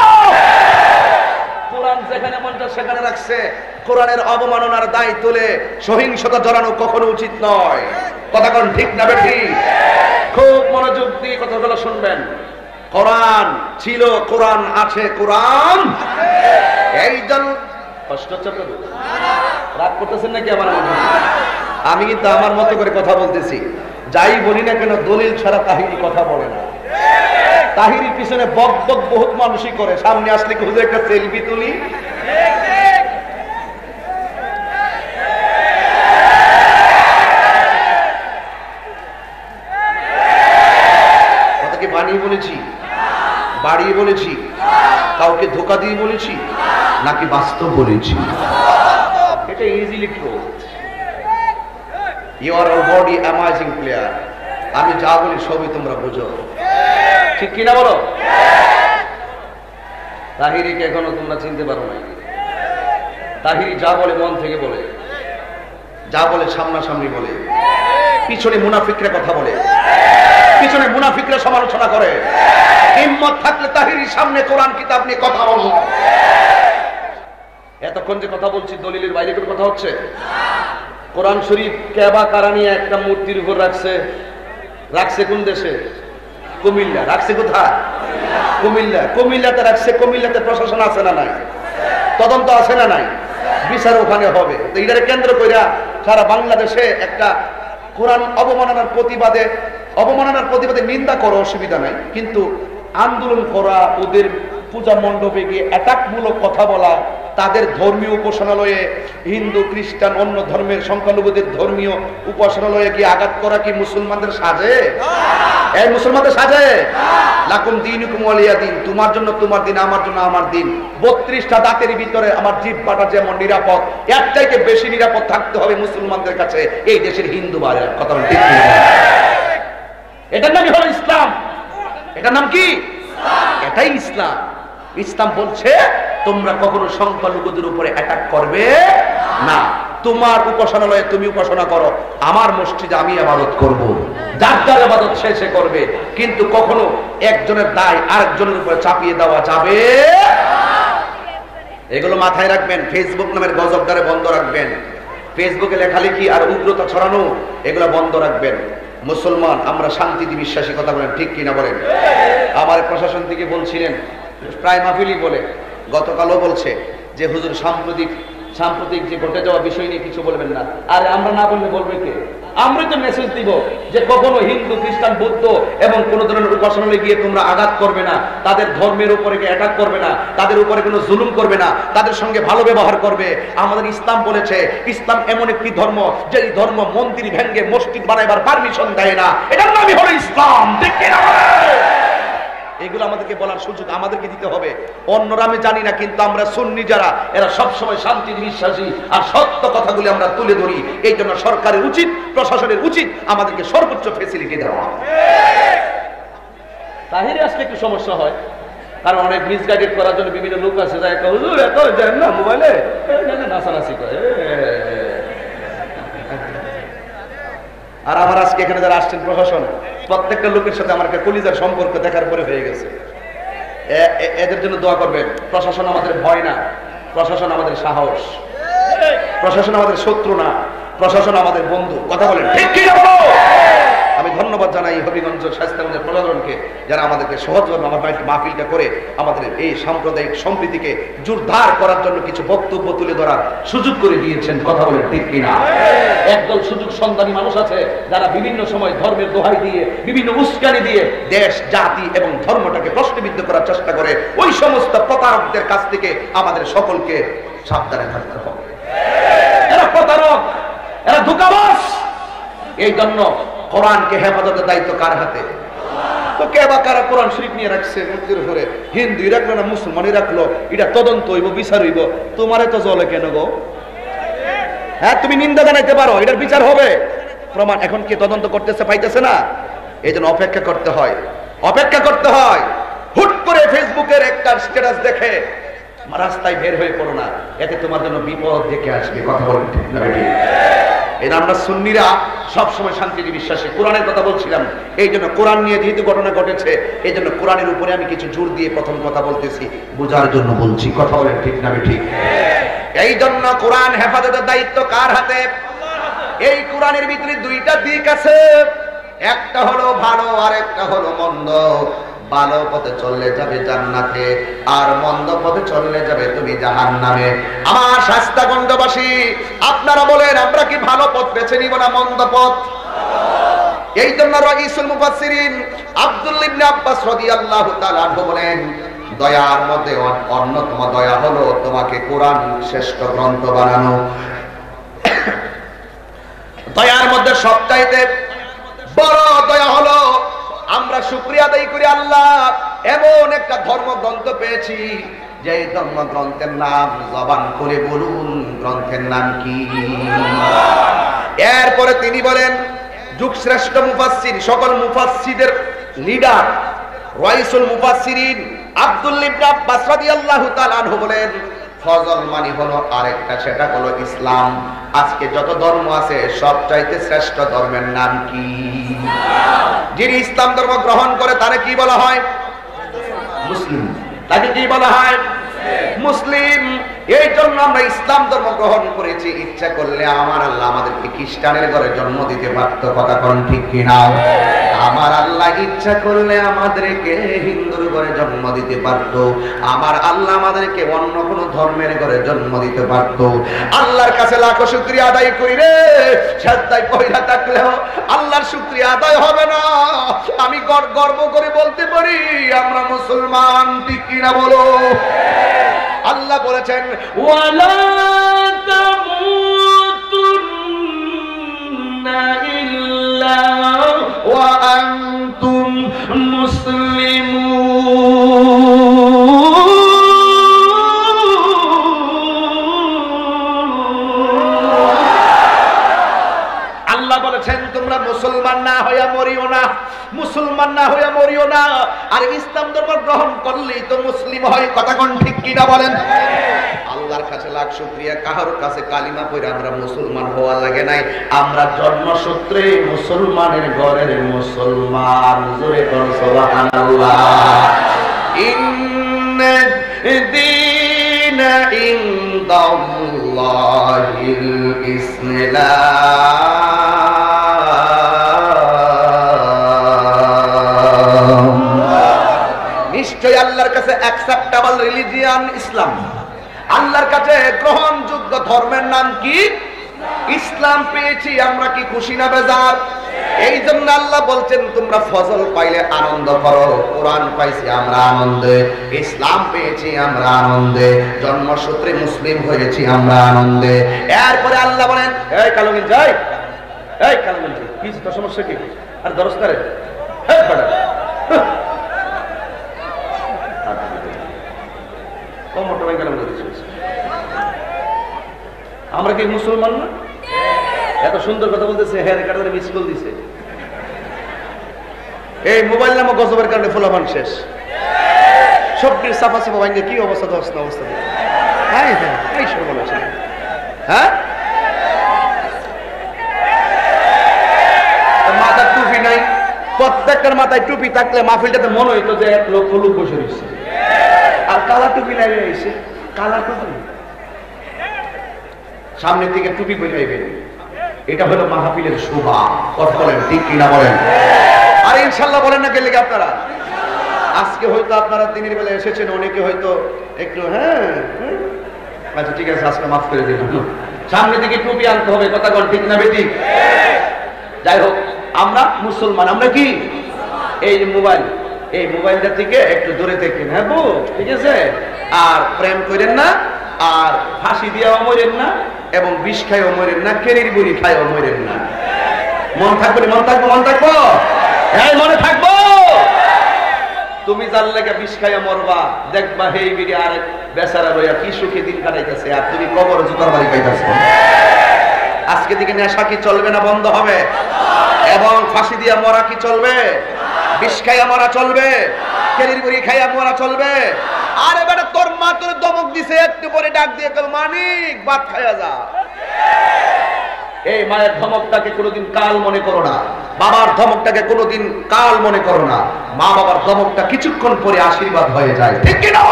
কোরআন যেখানে মনটা সেখানে রাখছে। কোরআনের অবমাননার দায় তুলে সহিংসতা জড়ানো কখনো উচিত নয়। কথা কোন ঠিক না বেঠি? খুব মনোযোগ দিয়ে কথাগুলো শুনবেন। কোরআন ছিল, কোরআন আছে, কোরআন এই জন কষ্ট হচ্ছে আপনাদের? রাগ করতেছেন নাকি আমার মধ্যে? আমি কিন্তু আমার মতো করে কথা বলতেছি। যাই বলি না কেন, দলিল ছাড়া তাহিরি কথা বলে না। তাহিরির পিছনে বক বক বহুত মানুষই করে। সামনে আসলে খুঁজে একটা সেলফি তুলি। কথা কি বানিয়ে বলেছি? বাড়িয়ে বলেছি? কাউকে ধোকা দিয়ে বলেছি নাকি বাস্তব বলেছি? এটা easily true. You are already amazing player. আমি যা বলি সবই তোমরা বুঝো, ঠিক কিনা বলো? তাহিরিকে এখনো তোমরা চিনতে পারো নাই। তাহিরি যা বলে মন থেকে বলে, যা বলে সামনাসামনি বলে। পিছনে মুনাফিকরা কথা বলে, পিছনে মুনাফিকরা সমালোচনা করে। হিম্মত থাকলে তাহিরির সামনে কোরআন কিতাব নিয়ে কথা বলবো। এতক্ষণ যে কথা বলছি দলিলের বাইরে কোনো কথা হচ্ছে? কোরআন শরীফ কাবা কারা নিয়ে একটা মূর্তির উপর রাখছে। রাখছে কোন দেশে? কুমিল্লা। রাখছে কোথায়? কুমিল্লাতে রাখছে, কুমিল্লাতে প্রশাসন আছে না নাই, তদন্ত আছে না নাই, বিচার ওখানে হবে। তো এটারে কেন্দ্র কইরা সারা বাংলাদেশে একটা কোরআন অবমাননার প্রতিবাদে নিন্দা করো, অসুবিধা নাই, কিন্তু আন্দোলন করা, ওদের পূজা মণ্ডপে গিয়ে অ্যাটাকমূলক কথা বলা, তাদের ধর্মীয় উপাসনালয়ে হিন্দু খ্রিস্টান অন্য ধর্মের সংখ্যালঘুদের ধর্মীয় উপাসনালয়ে গিয়ে আঘাত করা কি মুসলমানদের সাজে? এই মুসলমানদের সাজে? লাকুম দীনুকুম ওয়ালিয়া দিন, তোমার জন্য তোমার দিন, আমার জন্য আমার দিন। 32টা দাঁতের ভিতরে আমার জিহ্বাটা যেমন নিরাপদ, এর চাইতে বেশি নিরাপদ থাকতে হবে মুসলমানদের কাছে এই দেশের হিন্দু ভাইরা। কথা বলেন ঠিক না? এটার নামই হলো ইসলাম। এটার নাম কি? এটাই ইসলাম। ইসলাম বলছে তোমরা কখনো সংখ্যালঘুদের উপরে অ্যাটাক করবে না। তোমার উপাসনালয়ে তুমি উপাসনা করো, আমার মসজিদে আমি ইবাদত করব, যার যার ইবাদত সে করবে, কিন্তু কখনো একজনের দায় আরেকজনের উপরে চাপিয়ে দেওয়া যাবে। এগুলো মাথায় রাখবেন। ফেসবুক নামের গজবদারে বন্ধ রাখবেন। ফেসবুকে লেখালেখি আর উগ্রতা ছড়ানো এগুলো বন্ধ রাখবেন। মুসলমান আমরা শান্তিতে বিশ্বাসী, কথা বলেন ঠিক কিনা বলেন? আমার প্রশাসন থেকে বলছিলেন, প্রায় মাহফিলই বলে, গতকালও বলছে যে হুজুর সাম্প্রতিক যে ঘটে যাওয়া বিষয় নিয়ে কিছু বলবেন না। আরে আমরা না বললে বলবে কে? আমরাই তো মেসেজ দিব যে কখনো হিন্দু খ্রিস্টান বৌদ্ধ এবং কোন ধরনের উপাসনালয়ে গিয়ে তোমরা আঘাত করবে না, তাদের ধর্মের উপরে অ্যাটাক করবে না, তাদের উপরে কোনো জুলুম করবে না, তাদের সঙ্গে ভালো ব্যবহার করবে। আমাদের ইসলাম বলেছে, ইসলাম এমন একটি ধর্ম যে ধর্ম মন্দির ভেঙ্গে মসজিদ বানাইবার পারমিশন দেয় না। এটার নামই হলো ইসলাম। ঠিক কিনা? এগুলো আমাদেরকে বলার সুযোগ আমাদেরকে দিতে হবে। অন্যরা আমি জানি না, কিন্তু আমরা সুন্নি যারা, এরা সবসময় শান্তির বিশ্বাসী আর সত্য কথাগুলি আমরা তুলে ধরি। এই জন্য সরকারের উচিত, প্রশাসনের উচিত আমাদেরকে সর্বোচ্চ ফেসিলিটি দেওয়া। তাহিরে আজকে একটু সমস্যা হয়, কারণ অনেক মিসগাইডেড করার জন্য বিভিন্ন লোক আছে যায় হুজুর এত দেন না মোবাইলে নাচানাচি করে। আর আমার আজকে এখানে যারা আসছেন প্রশাসন, প্রত্যেকটা লোকের সাথে আমার একটা কলিজার সম্পর্ক দেখার পরে হয়ে গেছে। এদের জন্য দোয়া করবেন। প্রশাসন আমাদের ভয় না, প্রশাসন আমাদের সাহস, প্রশাসন আমাদের শত্রু না, প্রশাসন আমাদের বন্ধু। কথা বলেন ঠিক কি? আমি ধন্যবাদ জানাই হবিগঞ্জ স্বাস্থ্যগঞ্জের প্রশাসনকে, যারা আমাদেরকে সহজভাবে আমার মাহফিলটা করে আমাদের এই সাম্প্রদায়িক সম্প্রীতিকে জোরদার করার জন্য কিছু বক্তব্য তুলে ধরার সুযোগ করে দিয়েছেন। কথা বলেন ঠিক কিনা? একদল সুযোগ সন্ধানী মানুষ আছে যারা বিভিন্ন সময় ধর্মের দোহাই দিয়ে, বিভিন্ন উস্কানি দিয়ে দেশ জাতি এবং ধর্মটাকে প্রশ্নবিদ্ধ করার চেষ্টা করে। ওই সমস্ত প্রতারকদের কাছ থেকে আমাদের সকলকে সাবধানে থাকতে হবে। এরা প্রতারক, এরা ধোঁকাবাজ। এই জন্য কোরআনকে হেফাজতের দায়িত্ব কার হাতে? তো কে বা কারা কোরআন শরীফ নিয়ে রাখছে মন্দির ঘরে, হিন্দুই রাখলো না মুসলমানই রাখলো, এটা তদন্ত হইব, বিচার হইব। তোমারে তো জলে কেন গো? হ্যাঁ, তুমি নিন্দা জানাইতে পারো, এটার বিচার হবে। প্রমাণ এখন কি তদন্ত করতেছে, পাইতেছে না? এই জন্য অপেক্ষা করতে হয়, অপেক্ষা করতে হয়। হুট করে ফেসবুকের একটা স্ট্যাটাস দেখে রাস্তায় বের হয়ে পড়ো না, এতে তোমার জন্য বিপদ দেখে আসবে। কথা বলেন ঠিক না? এই আমরা সুন্নিরা সবসময় শান্তিতে বিশ্বাসী। কোরআনের কথা বলছিলাম, এই জন্য কোরআন নিয়ে যেহেতু ঘটনা ঘটেছে, এই জন্য কোরআনের উপরে আমি কিছু জোর দিয়ে প্রথম কথা বলতেছি, বোঝার জন্য বলছি। কথা বলেন ঠিক না? ঠিক। এই জন্য কোরআন হেফাজতের দায়িত্ব কার হাতে? এই কোরআনের ভিতরে দুইটা দিক আছে, একটা হলো ভালো আর একটা হলো মন্দ। ভালো পথে চললে যাবে জান্নাতে, আর মন্দ পথে চললে যাবে তুমি জাহান্নামে। আমার শাস্তাগঞ্জবাসী, আপনারা বলেন আমরা কি ভালো পথ বেছে নিব না মন্দ পথ? এই জন্য রাইসুল মুফাসসিরিন আব্দুল্লাহ ইবনে আব্বাস রাদিয়াল্লাহু তাআলা আনহু বলেন, দয়ার মধ্যে অন্যতম দয়া হলো তোমাকে কোরআন শ্রেষ্ঠ গ্রন্থ বানানো। দয়ার মধ্যে সবচাইতে বড় দয়া হলো আমরা শুকরিয়া আদায় করি, আল্লাহ এমন একটা ধর্মগ্রন্থ পেয়েছি যে ধর্মগ্রন্থের নাম, জবান করে বলুন গ্রন্থের নাম কি? এরপরে তিনি বলেন, যুগ শ্রেষ্ঠ মুফাসসির, সকল মুফাসসিরদের লিডার রাইসুল মুফাসসিরিন আব্দুল্লাহ ইবনে আব্বাস রাদিয়াল্লাহু তাআলা আনহু বলেন, ফজল মানে হলো আরেকটা, সেটা হলো ইসলাম। আজকে যত ধর্ম আছে সবচাইতে শ্রেষ্ঠ ধর্মের নাম কি? যিনি ইসলাম ধর্ম গ্রহণ করে তারে কি বলা হয়? মুসলিম। তাকে কি বলা হয়? মুসলিম। এই জন্য আমরা ইসলাম ধর্ম গ্রহণ করেছি। ইচ্ছা করলে আমার আল্লাহ আমাদেরকে খ্রিস্টানের ঘরে জন্ম দিতে পারত, কথা কোন ঠিক কিনা? আমার আল্লাহ ইচ্ছা করলে আমাদেরকে হিন্দুর ঘরে জন্ম দিতে পারত, আমার আল্লাহ আমাদেরকে অন্য কোন ধর্মের ঘরে জন্ম দিতে পারত। আল্লাহর কাছে লাখো শুকরিয়া আদায় করি রে, সাজদায় পয়লা থাকলেও আল্লাহর শুকরিয়া আদায় হবে না। আমি গর্ব করে বলতে পারি আমরা মুসলমান, ঠিক কিনা বলো? আল্লাহ বলেছেন ওয়ালা তামুতুন্না ইল্লা ওয়া আনতুম মুসলিমুন। আল্লাহ বলেছেন তোমরা মুসলমান না হইয়া মরিও না, মুসলমান না হইয়া মরিও না। আর ইসলাম ধর্ম গ্রহণ করলেই তো মুসলিম হয়, কথা কোন ঠিক কিনা বলেন? আল্লাহর কাছে লাখ শুকরিয়া, কাহার কাছে কালিমা পড়ে আমরা মুসলমান হওয়া লাগে নাই। আমরা জন্মসূত্রে মুসলমানের ঘরের মুসলমান। জোরে কোন সুবহানাল্লাহ। ইন্না দীনা ইনদাল্লাহিল ইসলাম। নিশ্চয় আল্লাহর কাছে অ্যাকসেপ্টেবল রিলিজিয়ন ইসলাম। আল্লাহর কাছে গ্রহণযোগ্য ধর্মের নাম কি? ইসলাম পেয়েছি আমরা, কি খুশি না বেজার? এই জন্য আল্লাহ বলছেন তোমরা ফজল পাইলে আনন্দ করো। কোরআন পাইছি আমরা আনন্দে, ইসলাম পেয়েছি আমরা আনন্দে, জন্মসূত্রে মুসলিম হয়েছি আমরা আনন্দে। এরপরে আল্লাহ বলেন এই কালুগিন যাই, এই কালুগিন কি তোর সমস্যা কি? আর দরস্তারে আমরা কি মুসলমান না? এত সুন্দর কথা বলতেছে, হেয়ার কাটারে মিস কল দিছে। এই মোবাইল নামক গজবের কারণে ফলাফল শেষ, সবকিছু সাফা সাফা ভাঙ্গে কি অবস্থা, অবস্থা। হ্যাঁ হ্যাঁ এই সর্বনাশ। হ্যাঁ মাথার টুপি নাই, প্রত্যেকটার মাথায় টুপি থাকলে মাহফিলটাতে মনে হইতো যে এক লক্ষ লোক বসে রয়েছে। আর কালা টুপি লাগিয়ে আইছে, কালা টুপি সামনের দিকে টুপি বোঝাইবেন, এটা হলো মাহফিলের শোভা। কথা বলেন ঠিক কিনা বলেন? আর ইনশাল্লাহ বলেন না গেলে আপনারা আজকে হয়তো আপনারা দিনের বেলা এসেছেন, অনেকে হয়তো একটু হ্যাঁ আচ্ছা ঠিক আছে আজকে মাফ করে দিলাম, সামনের দিকে টুপি আনতে হবে, কথা বল ঠিক না বেটি? যাই হোক আমরা মুসলমান। আমরা কি এই মোবাইল, এই মোবাইলটা থেকে একটু দূরে থেকে নেবো, ঠিক আছে? আর প্রেম করেন না, আর ফাঁসি দিয়েও মরেন না, এবং বিষ খাইও মরেন না, কেরির বুড়ি খাইও মরেন না। মন থাকবো, মন থাকবো, মন থাকবো, হ্যাঁ মনে থাকবো। তুমি যার লেগে বিষ খাইয়া মরবা, দেখবা হেই বিড়ি আর বেচারা রইয়া কি সুখে দিন কাটাইতেছে, আর তুমি কবর জুতার বাড়ি পাইতেছ। আজকে দিকে নেশা কি চলবে না বন্ধ হবে? এবং ফাঁসি দিয়া মরা কি চলবে? বিষ খাইয়া মরা চলবে? কেরির বুড়ি খাইয়া মরা চলবে? আরে বেটা তোর মা তোর দমক দিছে, একটু পরে ডাক দিয়ে কল মানিক ভাত খাইয়া যা। এই মায়ের ধমকটাকে কোনোদিন কাল মনে করো না, বাবার ধমকটাকে কোনোদিন কাল মনে করো না। মা বাবার ধমকটা কিছুক্ষণ পরে আশীর্বাদ হয়ে যায়, ঠিক কি না?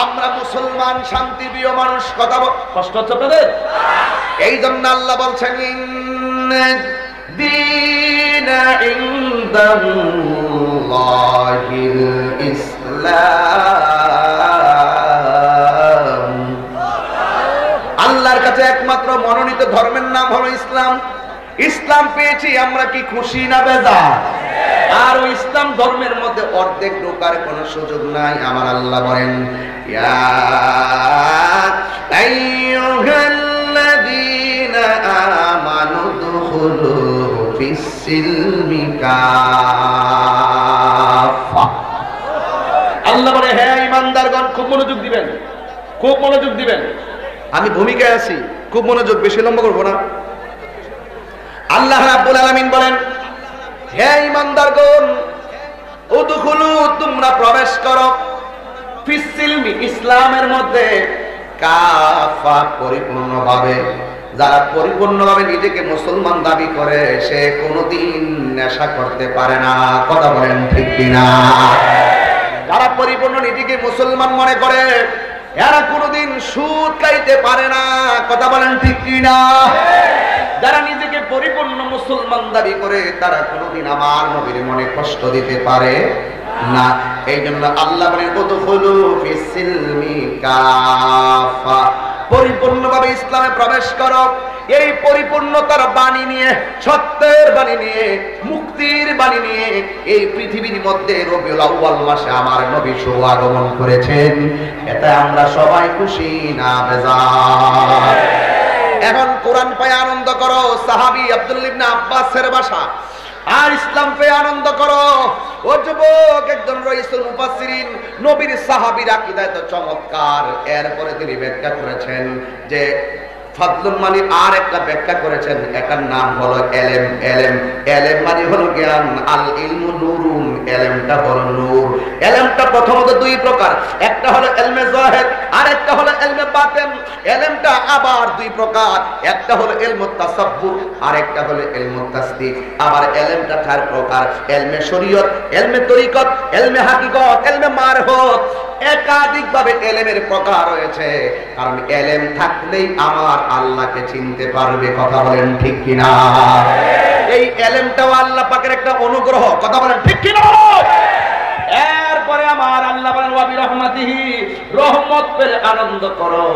আমরা মুসলমান শান্তিপ্রিয় মানুষ, কথা কষ্ট হচ্ছে আপনাদের? এই জন্য আল্লাহ বলছেন দীনা ইনদাল্লাহিল ইসলাম। আল্লাহর কাছে একমাত্র মনোনীত ধর্মের নাম হলো ইসলাম। ইসলাম পেয়েছি আমরা, কি খুশি না বেজার? আর ওই ইসলাম ধর্মের মধ্যে অর্ধেক ঢোকার কোনো সুযোগ নাই। আমার আল্লাহ বলেন ইয়া আইয়ুহাল্লাযীনা আমানু দুখুলু ফিস-সিলমি কাফা। আল্লাহ বলে হে ঈমানদারগণ, খুব মনোযোগ দিবেন, খুব মনোযোগ দিবেন। আমি ভূমিকায় আছি, খুব মনোযোগ, বেশি লম্বা করবো না। আল্লাহ রাব্বুল আলামিন বলেন হে ঈমানদারগণ, উদখুলু তোমরা প্রবেশ করো, ফিস-সিলমি ইসলামের মধ্যে, কাফা পরিপূর্ণভাবে। যারা পরিপূর্ণভাবে নিজেকে মুসলমান দাবি করে সে কোনোদিন নেশা করতে পারে না, কথা বলেন ঠিক কিনা? যারা পরিপূর্ণ নিজেকে মুসলমান মনে করে এরা কোনোদিন সুদ খাইতে পারে না। কথা বলেন ঠিক কিনা? যারা নিজেকে পরিপূর্ণ মুসলমান দাবি করে তারা কোনোদিন আমার নবীর মনে কষ্ট দিতে পারে না। এই জন্য আল্লাহ বলেন উদখুলু ফিস সিলমি কাফা, পরিপূর্ণভাবে ইসলামে প্রবেশ করো। এই পরিপূর্ণতার বাণী নিয়ে, সত্যের বাণী নিয়ে, মুক্তির বাণী নিয়ে এই পৃথিবীর মধ্যে রবিউল আউয়াল মাসে আমার নবী শুভ আগমন করেছেন। এতে আমরা সবাই খুশি না বেজার? এখন কোরআন পেয়ে আনন্দ করো, সাহাবী আব্দুল্লাহ ইবনে আব্বাসের ভাষা। আর ইসলাম পেয়ে আনন্দ করো। ও যুবক, একজন রাইসুল মুফাসসিরিন, নবীর সাহাবীর আকীদা এত চমৎকার। এরপরে তিনি ব্যাখ্যা করেছেন যে ফাদলুল মানে আর একটা ব্যাখ্যা করেছেন, এটার নাম হলো এলেম। এলেম মানে হলো জ্ঞান। আল ইলমু নূরুন, এলেমটা হলো নূর। এলেমটা প্রথমত দুই প্রকার, একটা হলো ইলমে যাহির আর একটা হলো ইলমে বাতিন। এলেমটা আবার দুই প্রকার, একটা হলো ইলমুত তাসাব্বুর আর একটা হলো ইলমুত তাসদিক। আবার এলেমটা চার প্রকার, ইলমে শরীয়ত, ইলমে তরিকত, ইলমে হাকিকত, ইলমে মারফত। একাধিক ভাবে এলেমের প্রকার রয়েছে, কারণ এলেম থাকলেই আমার আল্লাহকে চিনতে পারবে। কথা বলেন ঠিক কিনা? এই এলেমটাও আল্লাহ পাকের একটা অনুগ্রহ। কথা বলেন ঠিক কিনা? এরপরে আমার আল্লাহ বলেন ওয়া বিরহমাতিহি, রহমত পেয়ে আনন্দ করো।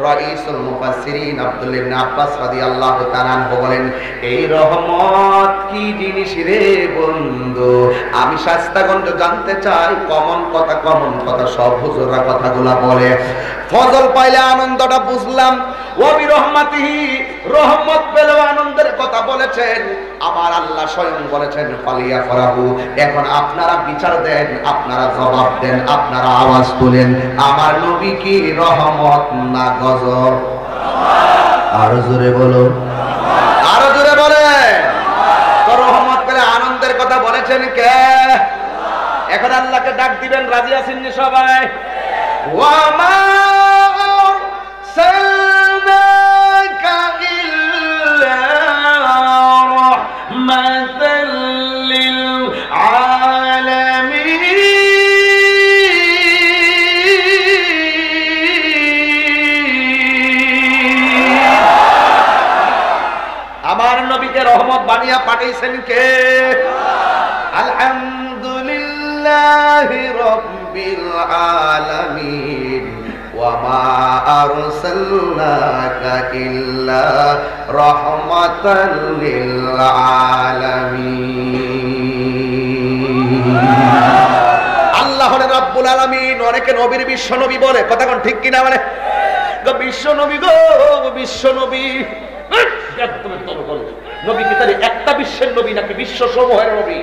রাইসুল মুফাসসিরিন আব্দুল্লাহ ইবনে আব্বাস রাদিয়াল্লাহু তাআলা বলেন, এই রহমত কি জিনিস রে বন্ধু? আমি শাস্তাগঞ্জ জানতে চাই। কমন কথা সব হুজুররা কথাগুলা বলে। ফজল পাইলে আনন্দটা বুঝলাম। ওয়া বিরহমাতিহি, রহমত পেলে আনন্দের কথা বলেছেন। আমার আল্লাহ স্বয়ং বলেছেন ফালিয়া ফরাহু। এখন আপনারা বিচার দেন, আপনারা জবাব দেন, আপনারা আওয়াজ তুলেন, আমার নবী কি রহমত না গজব? আরো জোরে বলো, আরো জোরে বলে। তো রহমত পেলে আনন্দের কথা বলেছেন কে? এখন আল্লাহকে ডাক দিবেন, রাজি আছেন নি সবাই? ওয়া মা আরসালনাকা ইল্লা রাহমাতাল লিল আমার নবীকে রহমত বানিয়ে পাঠিয়েছেন কে? আলহামদুলিল্লাহি রাব্বিল আলামিন ওয়া মা আরসালনাকা ইল্লা রাহমাতাল লিল আলামিন। আল্লাহ হলেন রব্বুল আলামিন। অনেকে নবীর বিশ্ব নবী বলে, কথা কোন ঠিক কিনা? বলে বিশ্ব নবী গো, বিশ্ব নবী। নবী কি তাহলে একটা বিশ্বের নবী নাকি বিশ্ব সমূহের নবী?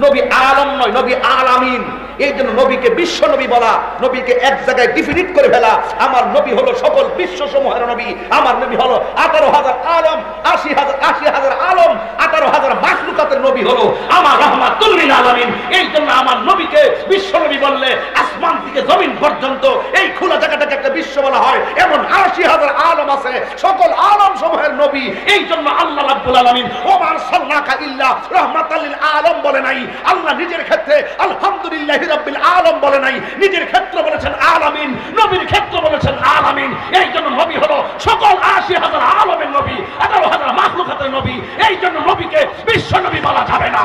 নবী আলম নয়, নবী আলামিন। এই জন্য নবীকে বিশ্ব নবী বলা, নবীকে এক জায়গায় ডিফিনিট করে ফেলা। আমার নবী হলো সকল বিশ্ব সমূহের নবী। আমার নবী হলো 18,000 আলম, 80,000 আলম, 18,000 মাখলুকাতের নবী হলো আমার রাহমাতুল লিল আলামিন। এই জন্য আমার নবীকে বিশ্ব নবী বললে আসমান থেকে জমিন পর্যন্ত এই খোলা জায়গাটাকে একটা বিশ্ব বলা হয়। এমন 80,000 আলম আছে, সকল আলম সমূহের নবী। এই জন্য আল্লাহ রাব্বুল আলামিন ওয়া মা আরসালনাকা ইল্লা রাহমাতাল লিল আলাম বলে নাই। আল্লাহ নিজের ক্ষেত্রে আলহামদুলিল্লাহি রাব্বিল আলাম বলে নাই, নিজের ক্ষেত্রে বলেছেন আলামিন, নবীর ক্ষেত্রে বলেছেন আলামিন। এই জন্য নবী হলো সকল 80,000 আলমের নবী, 18,000 মাখলুকাতের নবী। এই জন্য নবীকে বিশ্ব নবী বলা যাবে না।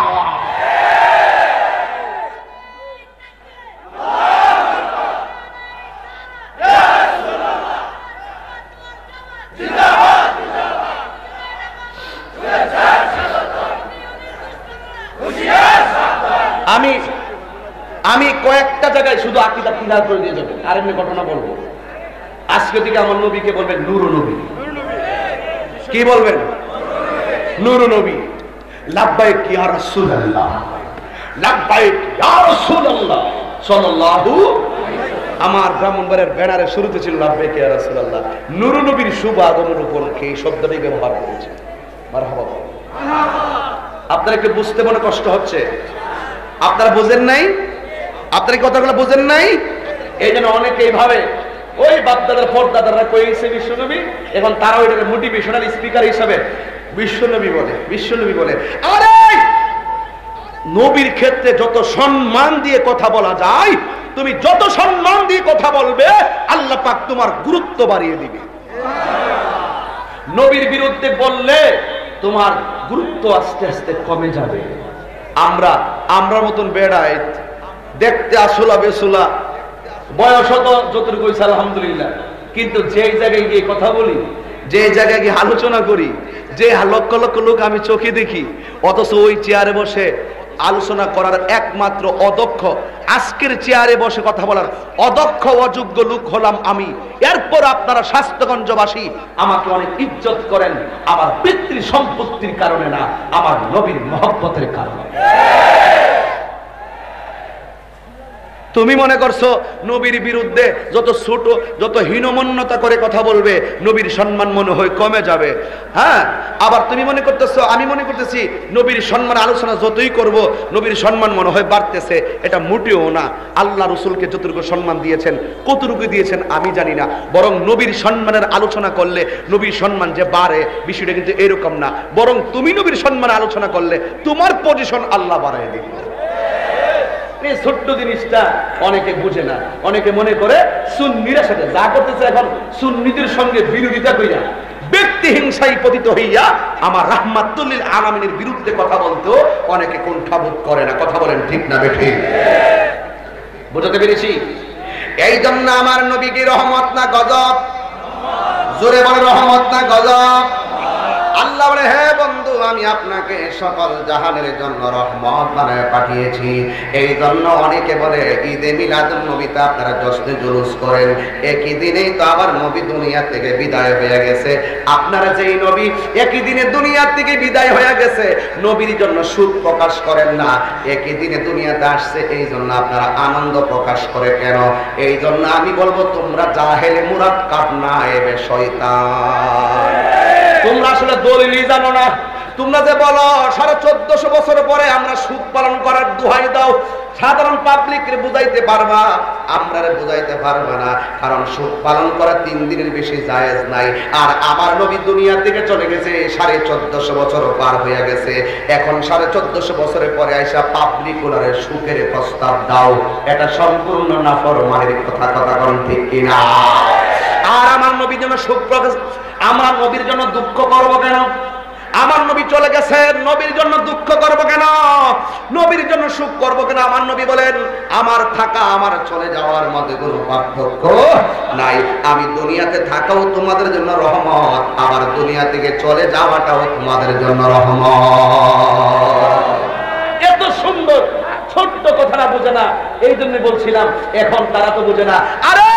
আমি কয়েকটা জায়গায় শুধু আকীদা ক্লিয়ার করে দিয়ে যাবো, আর এমনি ঘটনা বলবো। আজকে থেকে আমার নবীকে বলবেন নূর নবী। কি বলবেন? নূর নবী। লাব্বাইক ইয়া রাসূলুল্লাহ, লাব্বাইক ইয়া রাসূলুল্লাহ সাল্লাল্লাহু। আমার ব্রাহ্মণবাড়িয়ার ব্যানারে শুরুতে ছিল লাব্বাইক ইয়া রাসূলুল্লাহ। নূর নবীর শুভ আগমন উপলক্ষে এই শব্দটি ব্যবহার করেছে। মারহাবা। আপনারা কি বুঝতে মনে কষ্ট হচ্ছে? আপনারা বুঝেন নাই? আপনারা কথাগুলো বুঝেন নাই? এই জন্য অনেকে এইভাবে ওই বাপদাদার পরদাদারা কইছে বিশ্বনবী, এখন তারা ওইটাকে মোটিভেশনাল স্পিকার হিসাবে বিশ্বনবী বলে, বিশ্বনবী বলে। আরে নবীর ক্ষেত্রে যত সম্মান দিয়ে কথা বলা যায় তুমি যত সম্মান দিয়ে কথা বলবে আল্লাহ পাক তোমার গুরুত্ব বাড়িয়ে দিবে। নবীর বিরুদ্ধে বললে তোমার গুরুত্ব আস্তে আস্তে কমে যাবে। আমরা মতন বেড়াই দেখতে আসলা বেসুলা, বয়স তো যতটুকু হইছে আলহামদুলিল্লাহ, কিন্তু যেই জায়গায় গিয়ে কথা বলি, যে জায়গায় গিয়ে আলোচনা করি, যে লক্ষ লক্ষ লোক আমি চোখে দেখি, অথচ ওই চেয়ারে বসে আলোচনা করার একমাত্র অদক্ষ, আজকের চেয়ারে বসে কথা বলার অদক্ষ অযোগ্য লোক হলাম আমি। এরপর আপনারা স্বাস্থ্যগঞ্জবাসী আমাকে অনেক ইজ্জত করেন আমার পিতৃ সম্পত্তির কারণে না, আমার নবীর মহব্বতের কারণে। তুমি মনে করছো নবীর বিরুদ্ধে যত ছোট, যত হীনমন্যতা করে কথা বলবে নবীর সম্মান মনে হয় কমে যাবে। হ্যাঁ, আবার তুমি মনে করতেছো, আমি মনে করতেছি নবীর সম্মান আলোচনা যতই করব নবীর সম্মান মনে হয় বাড়তেছে। এটা মোটেও না। আল্লাহ রসুলকে যতটুকু সম্মান দিয়েছেন, কতটুকু দিয়েছেন আমি জানি না, বরং নবীর সম্মানের আলোচনা করলে নবীর সম্মান যে বাড়ে বিষয়টা কিন্তু এরকম না, বরং তুমি নবীর সম্মান আলোচনা করলে তোমার পজিশন আল্লাহ বাড়ায় দিবে। এই ছোট্ট জিনিসটা অনেকে বুঝে না, অনেকে মনে করে সুন্নিরা সাথে যা করতেছে এখন সুন্নিদের সঙ্গে বিরোধিতা কইরা ব্যক্তি হিংসায় পতিত হইয়া আমার রাহমাতুল লিল আলামিনের বিরুদ্ধে কথা বলতেও অনেকে কুণ্ঠাবোধ করে না। কথা বলেন ঠিক না বেঠিক? বুঝতে পেরেছি? এই জন্য আমার নবী কি রহমত না গজব? জোরে বলে রহমত না গজব? আল্লাহ বলে, হে বন্ধু, আমি আপনাকে সকল জাহানের জন্য রহমত বানায় পাঠিয়েছি। এই জন্য অনেকে বলে ঈদে মিলাদুন নবীতে আপনারা জশ্নে জুলুস করেন, একই দিনেই তো আবার নবী দুনিয়া থেকে বিদায় হয়ে গেছে। আপনারা যেই নবী একই দিনে দুনিয়া থেকে বিদায় হয়ে গেছে, নবীর জন্য সুখ প্রকাশ করেন না, একই দিনে দুনিয়াতে আসছে এই জন্য আপনারা আনন্দ প্রকাশ করে কেন? এই জন্য আমি বলবো, তোমরা জাহেলে মুরাক্কাব না, এবে শয়তান। তোমরা আসলে দলিলই জানো না। তোমরা যে বলো 1450 বছর পরে আমরা সুদ পালন করার দোহাই দাও, সাধারণ পাবলিককে বুঝাইতে পারবা, আমরা বুঝাইতে পারবা না, কারণ সুদ পালন করা 3 দিনের বেশি জায়েজ নাই। আর আমার নবী দুনিয়া থেকে চলে গেছে 1450 বছর পার হয়ে গেছে। এখন 1450 বছরের পরে আইসা পাবলিক ওনারে সুখের প্রস্তাব দাও, এটা সম্পূর্ণ নাফরমানির কথা। কথা কোন ঠিক কিনা? আর আমার নবীর জন্য সুখ প্রকাশ, আমার নবীর জন্য দুঃখ করব কেন? আমার নবী চলে গেছে, নবীর জন্য দুঃখ করব কেন? নবীর জন্য সুখ করব কেন? আমার নবী বলেন, আমার থাকা আমার চলে যাওয়ার মধ্যে কোনো পার্থক্য নাই। আমি দুনিয়াতে থাকাও তোমাদের জন্য রহমত, আবার দুনিয়া থেকে চলে যাওয়াটাও তোমাদের জন্য রহমত। এত সুন্দর ছোট্ট কথাটা বোঝে না, এই জন্য বলছিলাম এখন তারা তো বোঝে না। আরে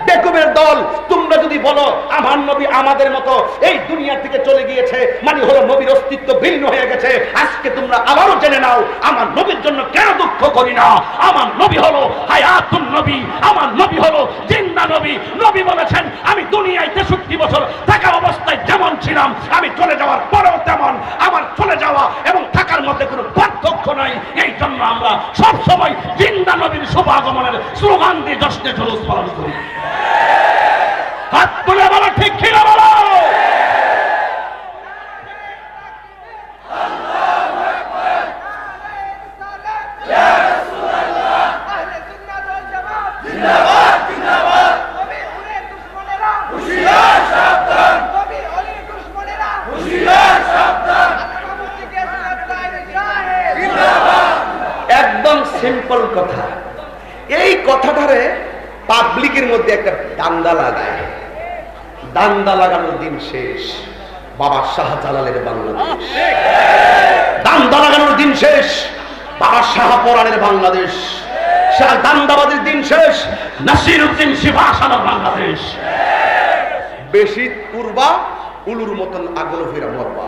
বেকুবের দল, তোমরা যদি বলো আমার নবী আমাদের মতো এই দুনিয়া থেকে চলে গিয়েছে, মানে হলো নবীর অস্তিত্ব ভিন্ন হয়ে গেছে, আজকে তোমরা আবারও জেনে নাও আমার নবীর জন্য কেন দুঃখ করি না। আমার নবী হলো হায়াতুন নবী, আমার নবী হলো জিন্দা নবী। নবী বলেছেন, আমি দুনিয়ায় 63 বছর থাকা অবস্থায় যেমন ছিলাম, আমি চলে যাওয়ার পরেও তেমন। আমার চলে যাওয়া এবং থাকার মধ্যে কোনো পার্থক্য নাই। এই জন্য আমরা সব সময় জিন্দা নবীর শুভ আগমনের স্লোগান দিয়ে জশ্নে জুলুস পালন করি। হাত তুলে বলো ঠিক কিনা বলো? একদম সিম্পল কথা। এই কথাটারে পাবলিকের মধ্যে একটা দান্দা লাগায়, দান্দা লাগানোর দিন শেষ। বাবা শাহজালালের বাংলাদেশ, দান্দা লাগানোর দিন শেষ। বাবা শাহপরানের বাংলাদেশ, দান্দাবাদের দিন শেষ। নাসিরউদ্দিন শিবাসানোর বাংলাদেশ। বেশি পূর্বা উলুর মতন আগল ফিরা মরবা।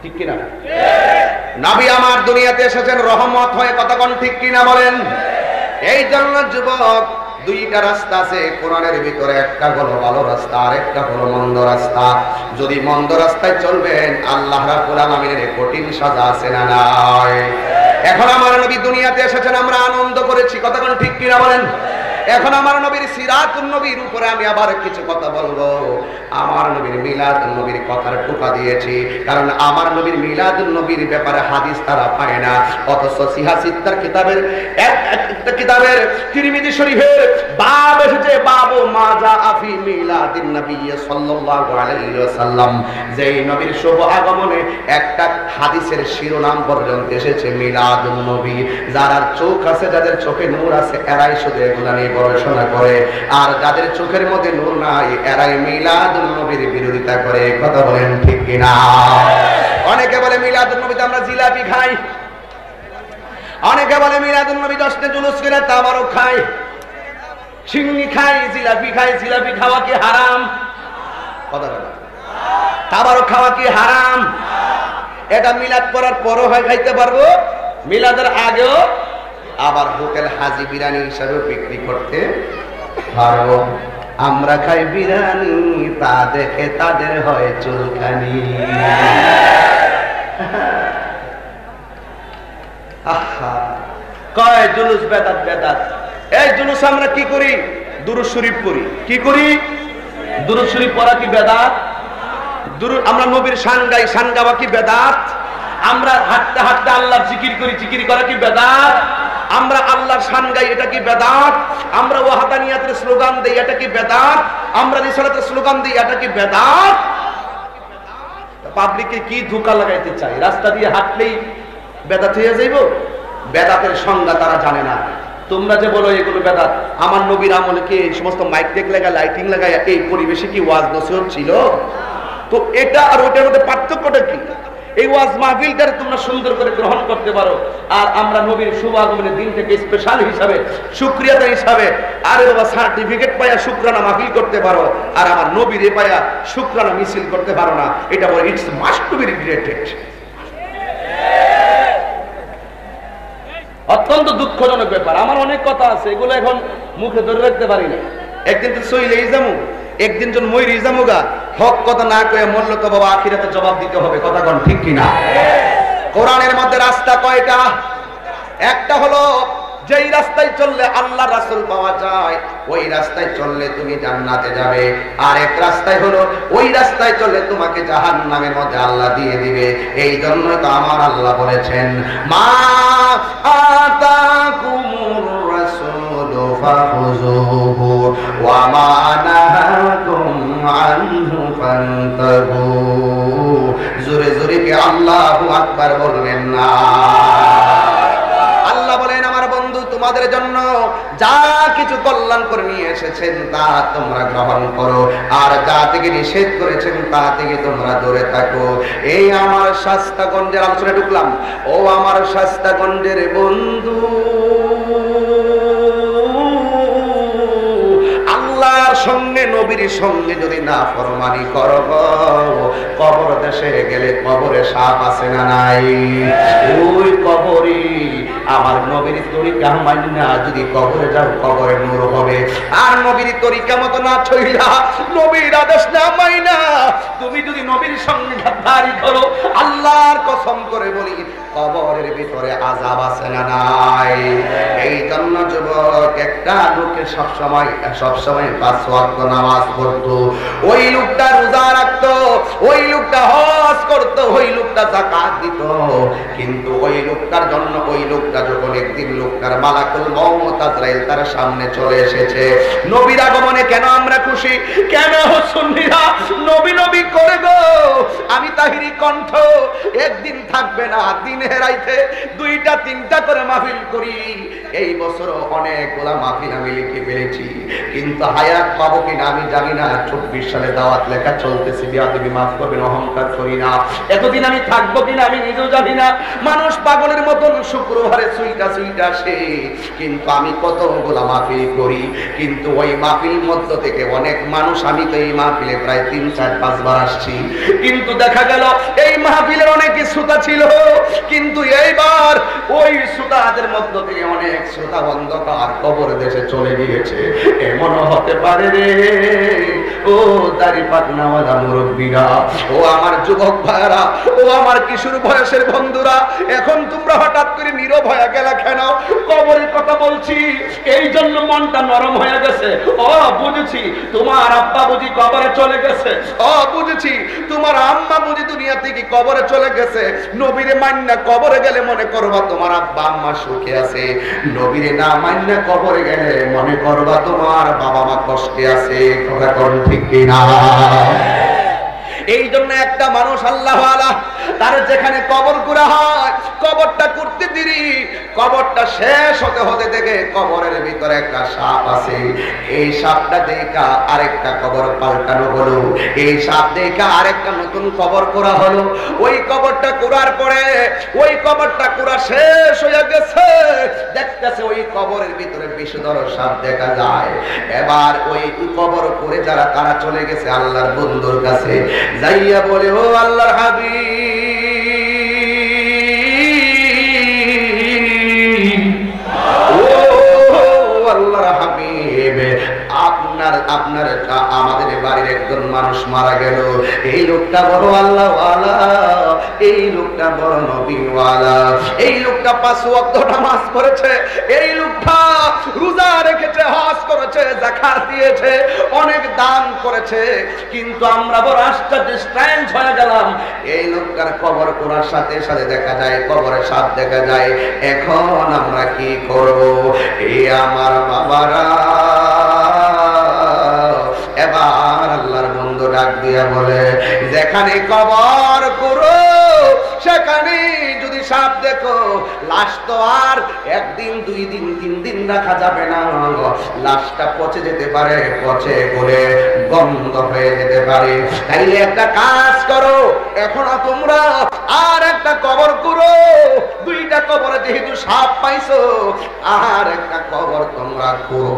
ঠিক কিনা? নবী আমার দুনিয়াতে এসেছেন রহমত হয়ে, কথা কোন ঠিক কিনা বলেন? এই জন্য যুবক, দুইটা রাস্তা আছে কোরআনের ভিতরে, একটা হলো ভালো রাস্তা আর একটা হলো মন্দ রাস্তা। যদি মন্দ রাস্তায় চলবেন আল্লাহ রাব্বুল আলামিনের কঠিন সাজা আছে না নাই? এখন আমার নবী দুনিয়াতে এসেছেন, আমরা আনন্দ করেছি, কথা কোন ঠিক কিনা বলেন? এখন আমার নবীর সিরাতুন নবীর উপরে আমি আবার কিছু কথা বলবো। আমার নবীর মিলাদুন নবীর কথার টোকা দিয়েছি, কারণ আমার নবীর মিলাদুন নবীর ব্যাপারে হাদিস তারা পায় না। অথচ সিহাসিত্তার কিতাবের একটা কিতাবের তিরমিজি শরীফের বাব এসেছে, বাবু মাজা আফি মিলাদিন নবী সাল্লাল্লাহু আলাইহি ওয়াসাল্লাম। যেই নবীর শুভ আগমনে একটা হাদিসের শিরোনাম পর্যন্ত এসেছে মিলাদুন নবী। যারা চোখ আছে, যাদের চোখে নূর আছে, এরাই শুধু এগুলা নিয়ে গবেষণা করে, আর যাদের চোখের মধ্যে নূর নাই এরাই মিলাদুন নবীর বিরোধিতা করে। কথা বলেন ঠিক কিনা? অনেকে বলে মিলাদুন নবীতে আমরা জিলাপি খাই, অনেকে বলে মিলাদুন নবী জশ্নে জুলুস করে তাবারক খাই, সিন্নি খাই, জিলাপি খাই। জিলাপি খাওয়া কি হারাম? কথা বলেন। তাবারক খাওয়া কি হারাম? এটা মিলাদ করার পরও হয় খাইতে পারবো, মিলাদের আগেও আবার হোটেল হাজি বিরিয়ানি হিসাবে বিক্রি করতে পারবো। আমরা খাই বিরিয়ানি, তা দেখে তাদের হয় চুলকানি। কয় জুলুস বেদাত বেদাত। এই জুলুস আমরা কি করি? দুরূদ শরীফ পড়ি। কি করি? দুরূদ শরীফ পড়া কি বেদাত? আমরা নবীর শান গাই, শান গাওয়া কি বেদাত? আমরা হাঁটতে হাঁটতে আল্লাহর জিকির করি, জিকির করা কি বেদাত? আমরা আল্লাহর শান গাই, এটা কি বেদাত? আমরা ওয়াহদানিয়াতের স্লোগান দেই, এটা কি বেদাত? আমরা রিসালাতের স্লোগান দেই, এটা কি বেদাত? পাবলিককে কি ধোঁকা লাগাইতে চাই? রাস্তা দিয়ে হাঁটলেই বেদাত হয়ে যাইব? বেদাতের সংজ্ঞা তারা জানে না। তোমরা যে বলো এগুলো বেদাত, আমার নবীর আমলে কি এই সমস্ত মাইক টেক লাগা, লাইটিং লাগায় এই পরিবেশে কি ওয়াজ নসিহত ছিল? তো এটা আর ওটার মধ্যে পার্থক্যটা কি? এই ওয়াজ মাহফিলটারে তোমরা সুন্দর করে গ্রহণ করতে পারো, আর আমরা নবীর শুভ আগমনের দিন থেকে স্পেশাল হিসাবে, শুকরিয়াতা হিসাবে, আরে বাবা সার্টিফিকেট পাইয়া শুকরানা মাহফিল করতে পারো, আর আমার নবীর পাইয়া শুকরানা মিছিল করতে পারো না। এটা বলে it's must to be regretted. অত্যন্ত দুঃখজনক ব্যাপার। আমার অনেক কথা আছে, এগুলো এখন মুখে ধরে রাখতে পারি না। একদিন তো সইলেই যাবো, একদিন জন মই রিজামুগা। হক কথা না কয়ে মূল্য তো বাবা আখিরাতে জবাব দিতে হবে। কথা কোন ঠিক কিনা? কোরআনের মধ্যে রাস্তা কয়টা? একটা হলো যেই রাস্তায় চললে আল্লাহ রাসূল পাওয়া যায়, ওই রাস্তায় চললে তুমি জান্নাতে যাবে। আর এক রাস্তায় হলো ওই রাস্তায় চললে তোমাকে জাহান্নামের মধ্যে আল্লাহ দিয়ে দিবে। এই জন্য তো আমার আল্লাহ বলেছেন, মা আতাকুমুর রাসূলু ফাখুযুহু ওয়া মা নাহাকুম আনহু ফান্তাহু। জোরে জোরে কি আল্লাহু আকবার বলবেন না? আল্লাহ বলেন, আমার বন্ধু তোমাদের জন্য যা কিছু কল্যাণ করে নিয়ে এসেছেন তা তোমরা গ্রহণ করো, আর যা থেকে নিষেধ করেছেন তা থেকে তোমরা দূরে থাকো। এই আমার শাস্তাগঞ্জের আলোচনায় ঢুকলাম। ও আমার শাস্তাগঞ্জের বন্ধু, আল্লাহর সঙ্গে নবীর সঙ্গে যদি না ফরমানি করো, কবর দেশে গেলে কবরে সাপ আছে না নাই? ওই কবরে আমার নবীর তরিকা মাইনা যদি কবরে যাও, কবরে নূর হবে। আর নবীর তরিকা মতো না চইলা, নবীর আদেশ না মাইনা তুমি যদি নবীর সঙ্গে গাদ্দারি করো, আল্লাহর কসম করে বলি কবরের ভিতরে আযাব আছে না নাই? এই জন্য যুবক, একটা লোকে সবসময় 5 ওয়াক্ত নামাজ পড়তো, ওই লোকটা রোজা রাখতো, ওই লোকটা হজ করতো, ওই লোকটা যাকাত দিত, কিন্তু ওই লোকটার জন্য ওই লোকটা যখন একদিন লোকটার মালাকুল মউত আজরাইল তার সামনে চলে এসেছে, নবীর আগমনে কেন আমরা খুশি? কেন সুন্নিরা নবী নবী করে গো? আমি তাহিরি কণ্ঠ একদিন থাকবে না, দিনে রাইতে 2টা 3টা করে মাহফিল করি। এই বছর অনেকগুলা মাহফিল আমি লিখে ফেলেছি, কিন্তু হায়াত পাবো কিনা আমি জানি না। 24 সালে দাওয়াত লেখা চলতেছে, বিয়াদবি মাফ করবেন, অহংকার করি না। এতদিন আমি থাকবো কিনা আমি নিজেও জানি না। মানুষ পাগলের মতন শুক্রবারে সুইটা আসে, কিন্তু আমি কতগুলা মাহফিল করি, কিন্তু ওই মাহফিল মধ্য থেকে অনেক মানুষ, আমি তো এই মাহফিলে প্রায় 3, 4, 5 বার আসছি, কিন্তু দেখা গেল এই মাহফিল ইসরাফিলের অনেক শ্রোতা ছিল, কিন্তু এইবার ওই শ্রোতাদের মধ্য থেকে অনেক শ্রোতা অন্ধকার কবর দেশে চলে গিয়েছে। এমনও হতে পারে রে ও দাড়ি পাকনাওয়ালা মুরব্বীরা, ও আমার যুবক ভাইরা, ও আমার কিশোর বয়সের বন্ধুরা, এখন তোমরা হঠাৎ করে নীরব হয়ে গেলা কেন? কবরের কথা বলছি এই জন্য মনটা নরম হয়ে গেছে। ও বুঝেছি তোমার আব্বা বুঝি কবরে চলে গেছে, ও বুঝেছি তোমার আম্মা বুঝি দুনিয়া থেকে কবরে চলে গেছে। নবীরে মান্না কবরে গেলে মনে করবা তোমার আব্বা আম্মা সুখে আছে, নবীরে না মান্না কবরে গেলে মনে করবা তোমার বাবা মা কষ্টে আছে। কথা কোন ঠিক কিনা? এই জন্য একটা মানুষ আল্লাহ ওয়ালা, তার যেখানে কবর করা হয়, কবরটা করতে দেরি, কবরটা শেষ হতে হতে দেখে কবরের ভিতরে একটা সাপ আছে। এই সাপটা দেখা আরেকটা কবর পাল্টানো হলো, এই সাপ দেখা আরেকটা নতুন কবর করা হলো। ওই কবরটা করার পরে ওই কবরটা করা শেষ হয়ে গেছে, দেখতেছে ওই কবরের ভিতরে বিষধর সাপ দেখা যায়। এবার ওই কবর করে যারা তারা চলে গেছে আল্লাহর বন্ধুর কাছে, যাইয়া বলে ও আল্লাহর হাবিব, ও আল্লাহর হাবিব, আপনার আমাদের বাড়ির একজন মানুষ মারা গেল। এই লোকটা বড় আল্লাহওয়ালা, এই লোকটা বড় নবীওয়ালা, এই লোকটা 5 ওয়াক্ত নামাজ পড়েছে, এই লোকটা রোজা রেখেছে, হজ করেছে, যাকাত দিয়েছে, অনেক দান করেছে, কিন্তু আমরা বড় আশ্চর্য স্ট্রেঞ্জ হয়ে গেলাম। এই লোকটার কবর করার সাথে সাথে দেখা যায় কবরের সাপ দেখা যায়। এখন আমরা কি করব? এই আমার বাবারা, এবার আল্লাহর বন্ধু ডাক দিয়া বলে, যেখানে কবর করো সেখানে যদি সাপ দেখো, লাশ তো আর 1 দিন 2 দিন 3 দিন রাখা যাবে না, লাশটা পচে যেতে পারে, পচে গলে গন্ধ হয়ে যেতে পারে। তাইলে একটা কাজ করো, এখন তোমরা আর একটা কবর করো, 2টা কবরে যেহেতু সাপ পাইছো, আর একটা কবর তোমরা করো।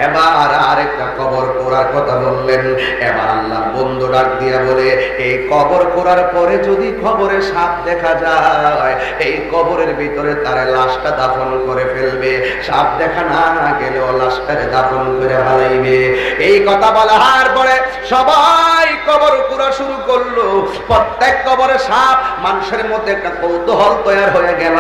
এবার আরেকটা কবর করার কথা বললেন। এবার আল্লাহর বন্ধু ডাক দিয়া বলে, এই কবর করার পরে যদি কবরে সাপ দেখা যায়, এই কবরের ভিতরে তার লাশটা দাফন করে ফেলবে, সাপ দেখা না গেলেও লাশটারে দাফন করে ফেলাইবে। এই কথা বলার পরে সবাই কবর করা শুরু করলো। প্রত্যেক কবরে সাপ, মানুষের মধ্যে একটা কৌতূহল তৈরি হয়ে গেল,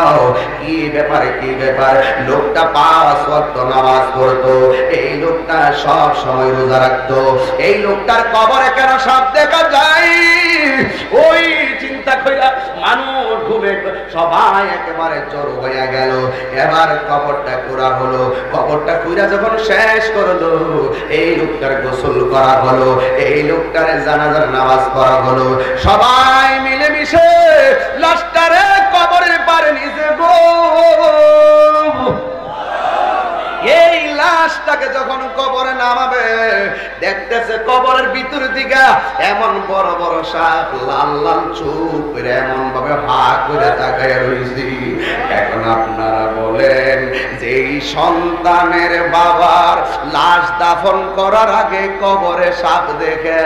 কি ব্যাপারে কি ব্যাপার। লোকটা 5 ওয়াক্ত নামাজ পড়তো, এই লোকটা সব সময় রোজা রাখতো, এই লোকটার কবরে কেন সাপ দেখা যায়? ওই চিন্তা কইরা মানুষ ঘুমে সবাই একেবারে জড়ো হয়ে গেল। এবার কবরটা করা হলো, কবরটা কইরা যখন শেষ করলো, এই লোকটার গোসল করা হলো, এই লোকটার জানাজার নামাজ পড়া হলো। সবাই মিলেমিশে লাশটারে কবরের পারে নিয়ে গো, এই লাশটাকে যখন কবরে নামাবে, দেখতেছে কবরের ভিতর দিকে এমন বড় বড় সাপ, লাল লাল চোখ করে এমন ভাবে হা করে তাকায় রয়েছে। এখন আপনারা বলেন যে এই সন্তানের বাবার লাশ দাফন করার আগে কবরে সাপ দেখে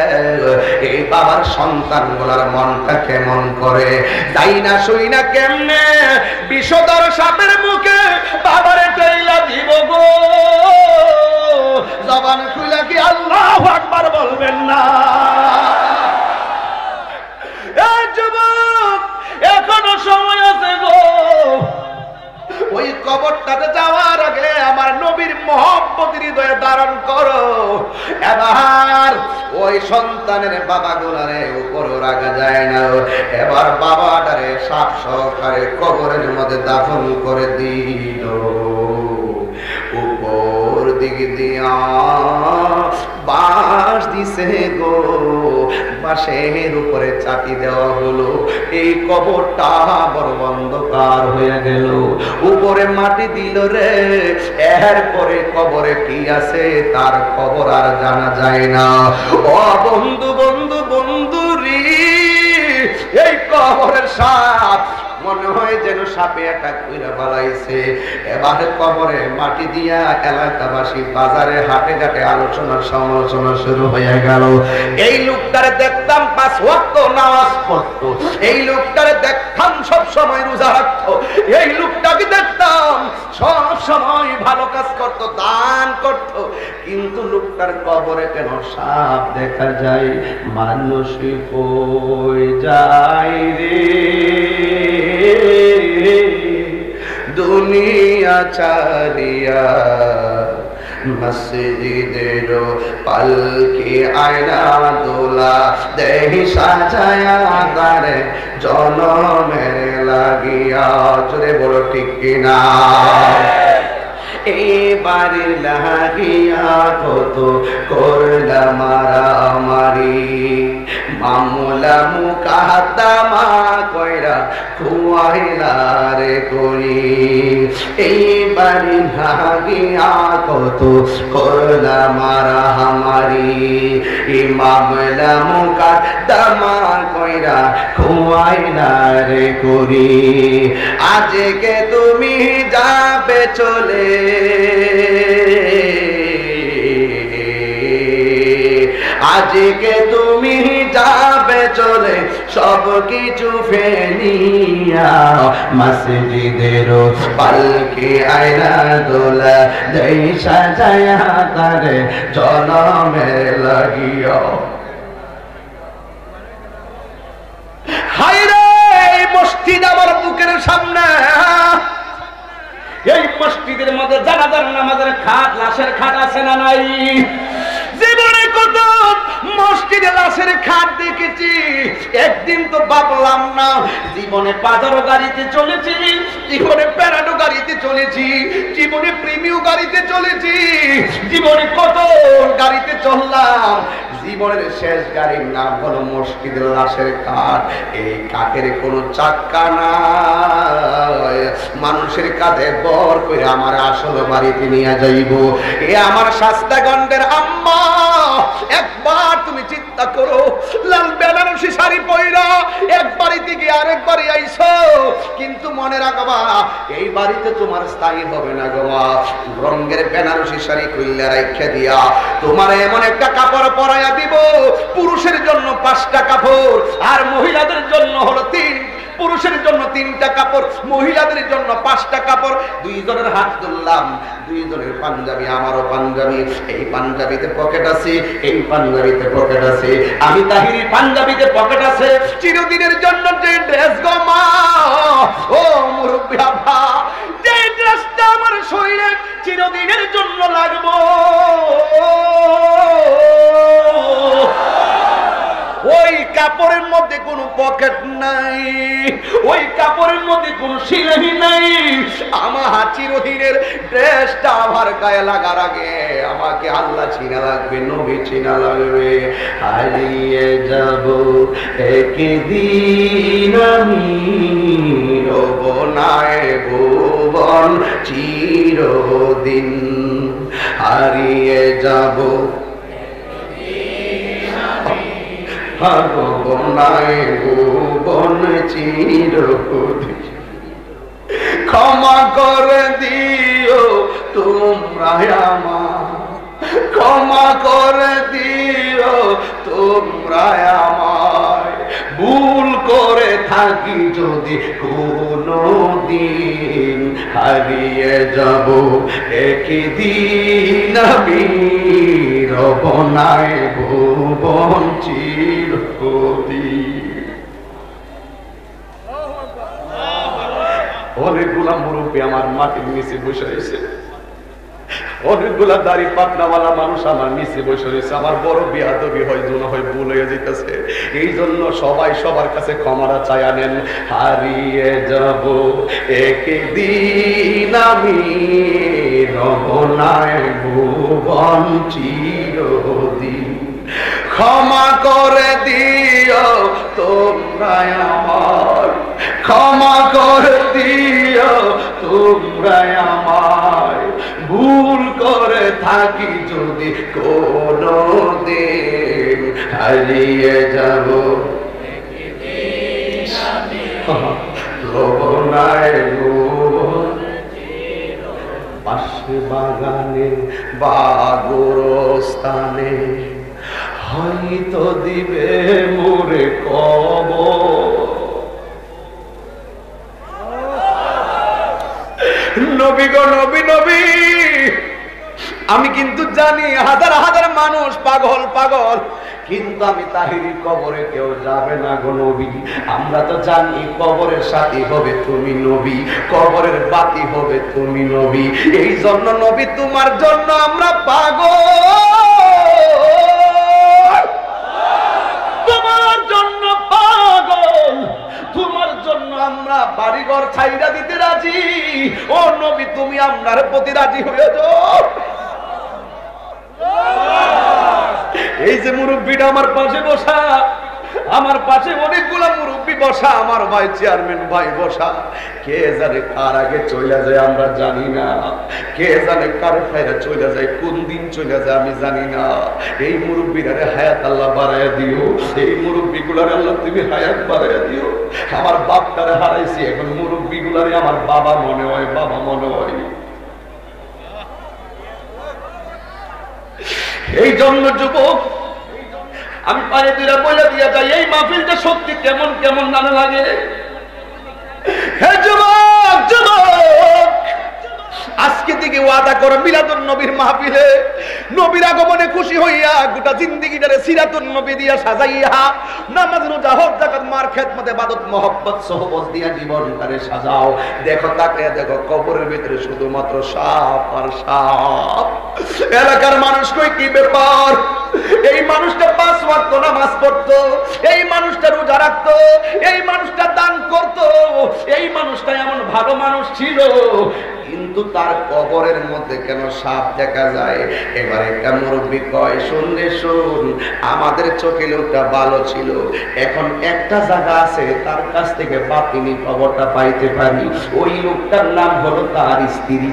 এই বাবার সন্তানগুলার মনটা কেমন করে? তাই না শুই না কেমনে বিষধর সাপের মুখে বাবারে টেইলা দিব গো, জবান খুলে কি আল্লাহু আকবার বলবেন না? এই যুবক, এখনো সময় আছে গো। ওই কবরটাতে যাওয়ার আগে আমার নবীর মহব্বতের হৃদয়ে ধারণ করো। এবার ওই সন্তানের বাবা গুলারে উপরে রাখা যায় না, এবার বাবাটারে সাপ সহকারে কবরের মধ্যে দাফন করে দিল। উপর দিক দিয়া বাঁশ দিছে গো, বাঁশের উপরে চাপি দেওয়া হলো। এই কবরটা বড় অন্ধকার হয়ে গেল। উপরে মাটি দিল রে, এরপরে কবরে কি আছে তার খবর আর জানা যায় না। ও বন্ধু বন্ধু বন্ধু রে, এই কবরের সাপ মনে হয় যেন সাপে একটা কইরা বালাইছে। এবারে কবরে মাটি দিয়া এলাকাবাসী বাজারে হাটে ঘাটে আলোচনা সমালোচনা শুরু হয়ে গেল। এই লোকটারে দেখতাম 5 ওয়াক্ত নামাজ পড়তো, এই লোকটারে দেখতাম সব সময় রোজা রাখতো, এই লোকটাকে দেখতাম সব সময় ভালো কাজ করত, দান করত, কিন্তু লোকটার কবরে কেন সাপ দেখা যায়? মানুষ কই যায় রে দুনিয়া চারিয়া, মসজিদের পালকি আয়না দোলা দেহি সাজায়া দারে জনমের লাগিয়া। জোরে বলো ঠিক কিনা? এবারে লাগিয়া কত করলা মারামারি, মামলা মুকাদ্দমা কইরা খুয়াইলা রে করি। এইবারে লাগিয়া কত করলা মারামারি, মামলা মুকাদ্দমা কইরা খুয়াইলা রে করি। আজকে তুমি যাবে চলে, আজকে তুমি যাবে চলে সব কিছু ফেলিয়া, মসজিদের পালকি আয়না দোলা দেই সাজায়া তারে জনমের লাগিয়া। হায়রে এই মসজিদ আমার বুকের সামনে, এই মসজিদের মধ্যে জানাজার নামাজের খাট লাশের খাট আছে না নাই? জীবনে কত মসজিদে লাশের খাট দেখেছি, একদিন তো ভাবলাম না। জীবনে পাজারো গাড়িতে চলেছি, জীবনে প্যারাডো গাড়িতে চলেছি, জীবনে প্রিমিয় গাড়িতে চলেছি, জীবনে কত গাড়িতে চললাম, জীবনের শেষ গাড়ির নাম হলো মসজিদের লাশের কাঠ। এই কাঠের কোনো চাক্কা নাই, মানুষের কাঁধে বর করে আমার আসল বাড়িতে নিয়ে যাইব। এ আমার শাস্তাগণের আম্মা, একবার তুমি চিন্তা করো, লাল বেনারসি শাড়ি পয়রা এক বাড়ি থেকে আরেক বাড়ি আইছো, কিন্তু মনে রাখবা এই বাড়িতে তোমার স্থায়ী হবে না গো মা। রঙের বেনারসি শাড়ি খুললে রাইখা দিয়া তোমার এমন একটা কাপড় পরাইয়া দিব, পুরুষের জন্য 5টা কাপড় আর মহিলাদের জন্য হলো 3, পুরুষের জন্য 3টা কাপড়, মহিলাদের জন্য 5টা কাপড়। 2 জনের হাত ধরলাম, 2 জনের পাঞ্জাবি, আমারও পাঞ্জাবি, এই পাঞ্জাবিতে পকেট আছে, এই পাঞ্জাবিতে পকেট আছে, আমি তাহিরি পাঞ্জাবিতে পকেট আছে। চিরদিনের জন্য যে ড্রেস গো মা, ও মুরব্বি আব্বা, যে ড্রেসটা আমার শরীরে চিরদিনের জন্য লাগবো, ওই কাপড়ের মধ্যে কোনো পকেট নাই, ওই কাপড়ের মধ্যে কোনো সিলাই নাই। আমার চিরদিনের ড্রেসটা আমার গায়ে লাগার আগে আমাকে আল্লাহ চিনা লাগবে, নবী চিনা লাগবে। হারিয়ে যাব একদিন আমি, রব নাই ভুবন চিরদিন। হারিয়ে যাব ক্ষমা করে দিও তোমরা আমার, ক্ষমা করে দিও তোমরা আমায়, ভুল করে থাকি যদি কোনো দিন। হারিয়ে যাব একদিন আমি, রব নাই ভুবন চিরদিন। অনেকগুলা মুরব্বী আমার মাটির নিচে বসে রয়েছে, অনেকগুলা দাড়ি পাতনাওয়ালা মানুষ আমার নিচে বসে রয়েছে। আমার বড় বিয়াদবি হয়, জন্য হয় ভুল হয়ে যেতেছে, এই জন্য সবাই সবার কাছে ক্ষমাটা চায়া নেন। হারিয়ে যাব একদিন আমি, রব নাই ভুবন চিরদিন। ক্ষমা করে দিও তোমরা আমার, ক্ষমা করে দিও তোমরা আমায়, ভুল করে থাকি যদি কোনো দিন। হারিয়ে যাব শোভনায় পাশে বাগানে বা গোরস্থানে হয়তো দিবে মোরে কবর। নবী গো নবী নবী, আমি কিন্তু জানি হাজার হাজার মানুষ পাগল পাগল, কিন্তু আমি তাহিরি কবরে কেউ যাবে না গো নবী। আমরা তো জানি কবরের সাথী হবে তুমি নবী, কবরের বাতি হবে তুমি নবী। এই জন্য নবী তোমার জন্য আমরা পাগল, তোমার জন্য পাগল, তোমার জন্য আমরা বাড়িঘর ছাইরা দিতে রাজি। ও নবী তুমি আপনার প্রতি রাজি হয়ে যাও। এই যে মুরব্বীটা আমার পাশে বসা, আমার পাশে অনেকগুলা মুরব্বী বসা, আমার ভাই চেয়ারম্যান ভাই বসা, কে জানে কার আগে চলে যায় আমরা জানি না, কে জানে কার ফায়রা চলে যায়, কোন দিন চলে যায় আমি জানি না। এই মুরব্বীরারে হায়াত আল্লাহ বাড়াইয়া দিও, এই মুরব্বীগুলারে আল্লাহ তুমি হায়াত বাড়াইয়া দিও। আমার বাপটারে হারাইছি, এখন মুরব্বীগুলারে আমার বাবা মনে হয়, বাবা মনে হয়। এই জন্য যুবক আমি পায়ে দুইটা বলে দিয়া যাই, এই মাহফিলটা সত্যি কেমন কেমন নানা লাগে। হে যুবক যুবক, আজকে থেকে ওয়াদা করো মিলাদুন নবীর মাহফিলে নবীর আগমনে খুশি হইয়া গোটা জিন্দেগিটারে সিরাতুন নবী দিয়া সাজাইয়া, নামাজ রোজা হজ যাকাত মার খেদমতে ইবাদত মহব্বত সোহবত দিয়া জীবনটারে সাজাও। দেখো তাকিয়ে দেখো, কবরের ভিতরে শুধুমাত্র সাপ আর সাপ। এলাকার মানুষ কই কি ব্যাপার, এই মানুষটা 5 ওয়াক্ত নামাজ পড়তো, এই মানুষটা রোজা রাখতো, এই মানুষটা দান করতো, এই মানুষটা এমন ভালো মানুষ ছিল, কিন্তু তার কবরের মধ্যে কেন সাপ দেখা যায়? এবার একটা মুরব্বী কয়, শুনলে শুন, আমাদের চোখে লোকটা ভালো ছিল, এখন একটা জায়গা আছে তার কাছ থেকে বাতিনি খবরটা পাইতে পারি, ওই লোকটার নাম হলো তার স্ত্রী।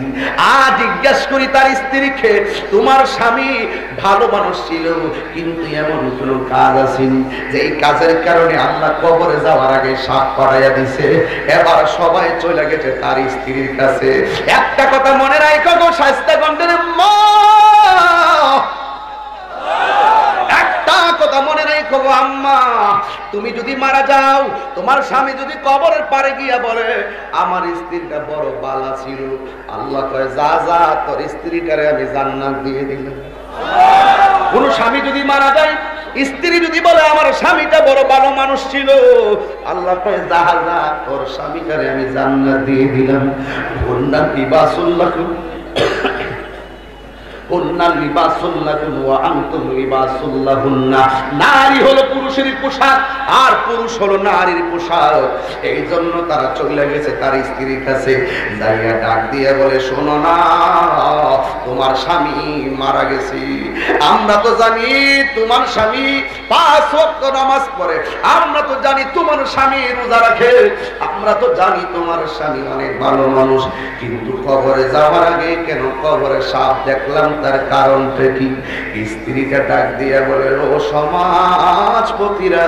জিজ্ঞেস করি তার স্ত্রীকে, তোমার স্বামী ভালো মানুষ ছিল, কিন্তু এমন কোন কাজ আসেনি যে এই কাজের কারণে আল্লাহ কবরে যাওয়ার আগে সাপ করাইয়া দিছে? এবার সবাই চলে গেছে তার স্ত্রীর কাছে। একটা কথা মনে রাখো গো শায়েস্তাগঞ্জের মা, একটা কথা মনে রাখো গো আম্মা, তুমি যদি মারা যাও, তোমার স্বামী যদি কবরের পারে গিয়া বলে আমার স্ত্রীটা বড় বালা ছিল, আল্লাহ কয় যা যা তোর স্ত্রীটারে আমি জান্নাত দিয়ে দিলাম। কোন স্বামী যদি মারা যায়, স্ত্রী যদি বলে আমার স্বামীটা বড় ভালো মানুষ ছিল, আল্লাহ কয় যা যা তোর স্বামীটারে আমি জান্নাত দিয়ে দিলাম। হুন্না লিবাসুল্লাকুম নারী হলো পুরুষের পোশাক আর পুরুষ হলো নারীর পোশাক। এই জন্য তারা চলে গেছে তার স্ত্রীর কাছে, যাইয়া ডাক দিয়ে বলে, শোনো না, তোমার স্বামী মারা গেছে, আমরা তো জানি তোমার স্বামী 5 ওয়াক্ত নামাজ পড়ে, আমরা তো জানি তোমার স্বামী রোজা রাখে, আমরা তো জানি তোমার স্বামী অনেক ভালো মানুষ, কিন্তু কবরে যাওয়ার আগে কেন কবরে সাপ দেখলাম, তার কারণটা কি? স্ত্রীকে ডাক দিয়া বলে, ও সমাজপতিরা,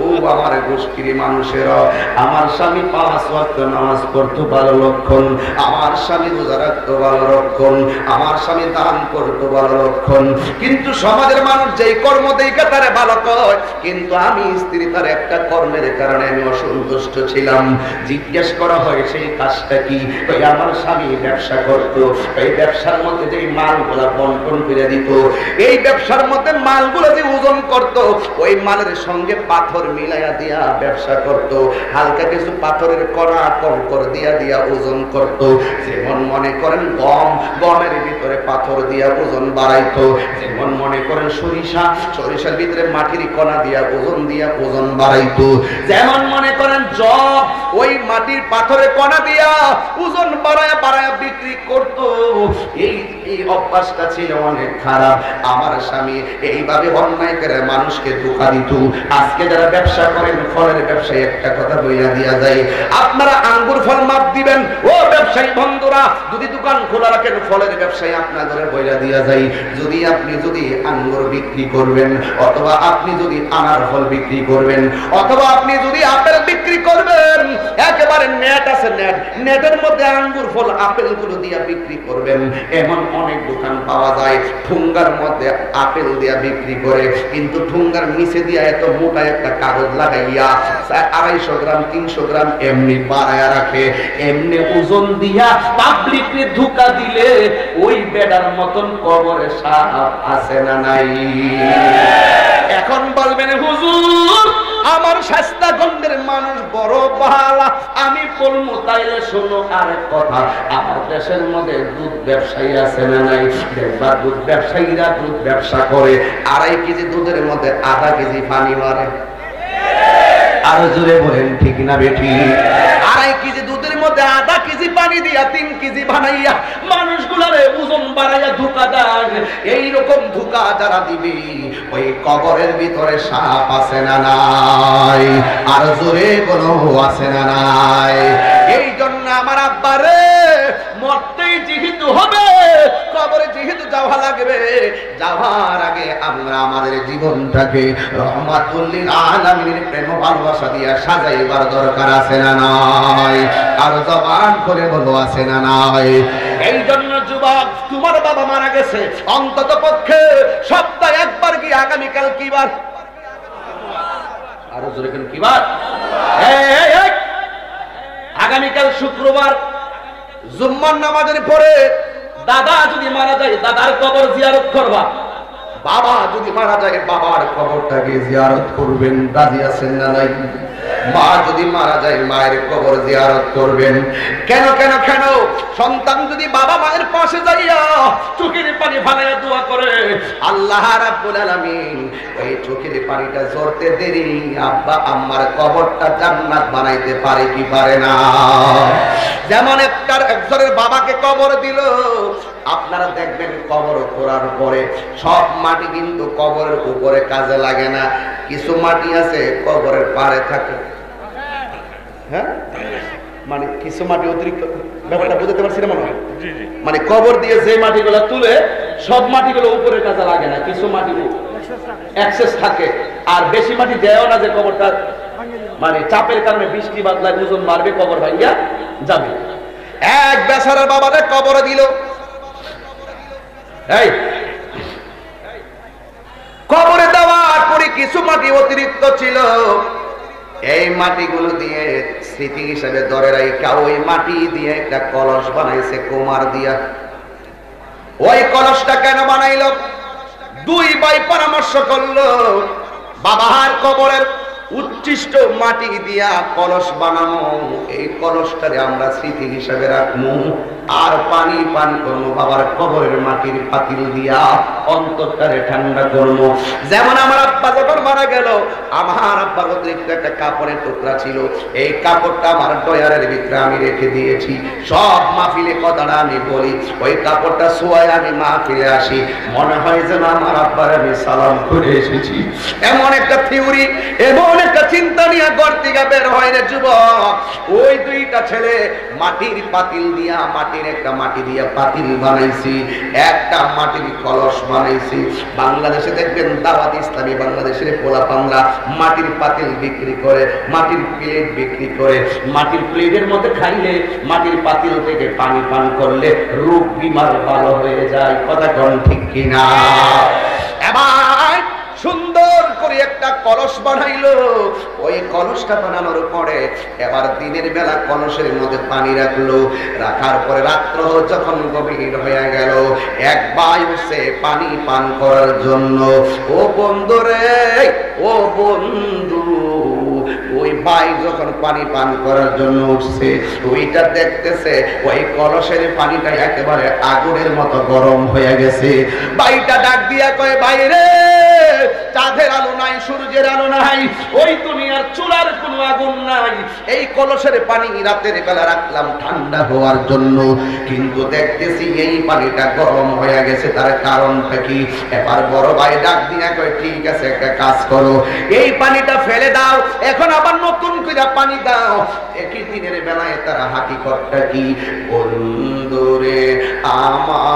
ও আমার গোষ্ঠীর মানুষেরা, আমার স্বামী 5 ওয়াক্ত নামাজ পড়তো ভালো লক্ষণ, আমার স্বামী রোজা রাখতো ভালো লক্ষণ, আমার স্বামী দান করতো ভালো লক্ষণ, কিন্তু সমাজের মানুষ যেই কর্ম দেখে তারে ভালো কয়, কিন্তু আমি স্ত্রী তার একটা কর্মের কারণে আমি অসন্তুষ্ট ছিলাম। জিজ্ঞেস করা হয় সেই কাজটা কি? আমার স্বামী ব্যবসা করতো, এই ব্যবসার মধ্যে যে মালগুলা বন্টন করে দিত, এই ব্যবসার মধ্যে মালগুলা যে ওজন করত, ওই মালের সঙ্গে পাথর মিলাইয়া দিয়া ব্যবসা করত, হালকা কিছু পাথরের কণা কঙ্কর দিয়া দিয়া ওজন করত। যেমন মনে করেন গমের ভিতরে পাথর দিয়া ওজন বাড়াইতো, যেমন মনে করেন সরিষার ভিতরে মাটির কণা দিয়া ওজন বাড়াইতো, যেমন মনে করেন জব ওই মাটির পাথরের কণা দিয়া ওজন বাড়ায়া বাড়ায়া বিক্রি করত। এই অভ্যাসটা ছিল অনেক খারাপ। আমার স্বামী এইভাবে অন্যায় করে মানুষকে ধোঁকা দিত। আজকে যারা ব্যবসা করেন ফলের ব্যবসায়ী, একটা কথা বইলা দিয়া যায়, আপনারা আঙ্গুর ফল মাপ দিবেন, ও ব্যবসায়ী বন্ধুরা, যদি দোকান খোলা রাখেন ফলের ব্যবসায়ী আপনাদের বইলা দিয়া যায়, আপনি যদি আঙ্গুর বিক্রি করবেন, অথবা আপনি যদি আনার ফল বিক্রি করবেন, অথবা আপনি যদি আপেল বিক্রি করবেন, একেবারে নেটের মধ্যে আঙ্গুর ফল আপেল গুলো দিয়া বিক্রি করবেন, এমন অনেক দোকান পাওয়া যায় ঠুঙ্গার মধ্যে আপেল দিয়া বিক্রি করে, কিন্তু ঠুঙ্গার নিচে দিয়া এত মোটা একটা কাগজ লাগাইয়া 250 গ্রাম 300 গ্রাম এমনি বাড়ায়া রাখে। এমনি ওজন দিয়া পাবলিককে ধোঁকা দিলে ওই বেডার মতন কবরে সাপ আছে না নাই? এখন বলবেন হুজুর আমার শাস্তাগঞ্জের মানুষ বড় ভালো, আমি বলবো তাইলে শোনো আরেক কথা, আমার দেশের মধ্যে দুধ ব্যবসায়ী আছে না নাই? দেখবা দুধ ব্যবসায়ীরা দুধ ব্যবসা করে, 2.5 কেজি দুধের মধ্যে 0.5 কেজি পানি মারে। আরো জোরে বলেন ঠিক না বেঠি? 2.5 কেজি দুধের মধ্যে 0.5 কেজি পানি দিয়া 3 কেজি বানাইয়া মানুষগুলারে ওজন বাড়াইয়া ধোঁকা দেন। এইরকম ধোঁকা যারা দিবি ওই কবরের ভিতরে সাপ আছে না নাই? আর জোরে কোনো আছে না নাই? এই জন্য আমার আব্বারে মরতেই যেহেতু হবে, কবরে যেহেতু যাওয়া লাগবে, যাওয়ার আগে আমরা আমাদের জীবনটাকে রহমাতুল লিল আলামিনের প্রেম ভালোবাসা দিয়া সাজাইবার দরকার আছে না নাই? আর জবান করে বলো আছে না নাই? এই জন্য যুবক, তোমার বাবা মারা গেছে, অন্তত পক্ষে সপ্তাহে একবার গিয়ে আগামীকাল কি বার? আরো জোরে কেন কি বার? আগামীকাল শুক্রবার জুম্মার নামাজের পরে দাদা যদি মারা যায় দাদার কবর জিয়ারত করবা, বাবা যদি মারা যায় বাবার কবরটাকে জিয়ারত করবেন। দাদি আছেন না নাই? মা যদি মারা যায় মায়ের কবর জিয়ারত করবেন। কেন কেন কেন? সন্তান যদি বাবা মায়ের পাশে যাইয়া চোখের পানি ফালাইয়া দোয়া করে, আল্লাহ রাব্বুল আলামিন ওই চোখের পানিটা ঝরতে দেরি আব্বা আম্মার কবরটা জান্নাত বানাইতে পারে কি পারে না? যেমন একজনের বাবাকে কবর দিল, আপনারা দেখবেন কবর করার পরে সব মাটি কিন্তু কবরের উপরে কাজে লাগে না, কিছু মাটি আছে কবরের পাড়ে থাকে। হ্যাঁ, মানে কিছু মাটি অতিরিক্ত, ব্যাপারটা বুঝতে পারছি না মনে হয়? মানে কবর দিয়ে যে মাটিগুলো তুলে সব মাটিগুলো উপরের কাজে লাগে না, কিছু মাটি এক্সেস থাকে, আর বেশি মাটি দেয়ও না যে কবরটা মানে চাপের কারণে বৃষ্টি বাদলায় ওজন মারবে, কবর ভাঙিয়া যাবে। এক বেচারার বাবারে কবর দিল, এই কবরে দেওয়ার পরে কিছু মাটি অতিরিক্ত ছিল, এই মাটিগুলো দিয়ে স্মৃতি হিসেবে ধরে রাখা ওই মাটি দিয়ে একটা কলস বানাইছে কুমার দিয়া। ওই কলসটা কেন বানাইল? 2 ভাই পরামর্শ করলো, বাবার কবরের উচ্ছিষ্ট মাটি দিয়া কলস বানানো, এই কলসটারে আমরা স্মৃতি হিসেবে রাখবো, আর পানি পান করবো বাবার কবরের মাটির পাতিল দিয়া অন্তরটারে ঠান্ডা করবো। যেমন আমার আব্বা যখন মারা গেল, আমার আব্বার অতিরিক্ত একটা কাপড়ের টুকরা ছিল, এই কাপড়টা আমার ডয়ারের ভিতরে আমি রেখে দিয়েছি। সব মাহফিলে কথাটা আমি বলি, ওই কাপড়টা ছোঁয়ায় আমি মাহফিলে আসি, মনে হয় যেন আমার আব্বার আমি সালাম করে এসেছি। এমন একটা থিওরি, এমন একটা চিন্তা নিয়ে ঘর থেকে বের হয় রে যুবক। ওই 2টা ছেলে মাটির পাতিল দিয়া, মাটির একটা মাটি দিয়া পাতিল বানাইছি, একটা মাটির কলস বানাইছি। বাংলাদেশে দেখবেন দাওয়াত ইসলামী বাংলাদেশের পোলাপানরা মাটির পাতিল বিক্রি করে, মাটির প্লেট বিক্রি করে। মাটির প্লেটের মধ্যে খাইলে, মাটির পাতিল থেকে পানি পান করলে রোগ বিমার ভালো হয়ে যায়। কথা কোন ঠিক কিনা? এবার সুন্দর করে একটা কলস বানাইলো, ওই কলসটা বানানোর পরে এবার দিনের বেলা কলসের মধ্যে পানি রাখলো, রাখার পরে রাত্র যখন গভীর হয়ে গেল, এক ভাই উঠছে পানি পান করার জন্য। ও বন্ধু রে, ও বন্ধু, ওই ভাই যখন পানি পান করার জন্য উঠছে, ওইটা দেখতেছে ওই কলসের পানিটা একেবারে আগুনের মতো গরম হয়ে গেছে। ভাইটা ডাক দিয়া কয়, ভাই রে, চাঁদের আলো নাই, সূর্যের আলো নাই, ওই দুনিয়ার চুলার কোনো আগুন নাই, এই কলসের পানি রাতের বেলা রাখলাম ঠান্ডা হওয়ার জন্য, কিন্তু দেখতেছি এই পানিটা গরম হয়ে গেছে, তার কারণটা কি? এবার বড় ভাই ডাক দিয়া কয়, ঠিক আছে, একটা কাজ করো, এই পানিটা ফেলে দাও, এখন আবার নতুন করে পানি দাও। একই দিনের বেলায় তারা হাকিকতটা কি? বন্ধুরে আমার,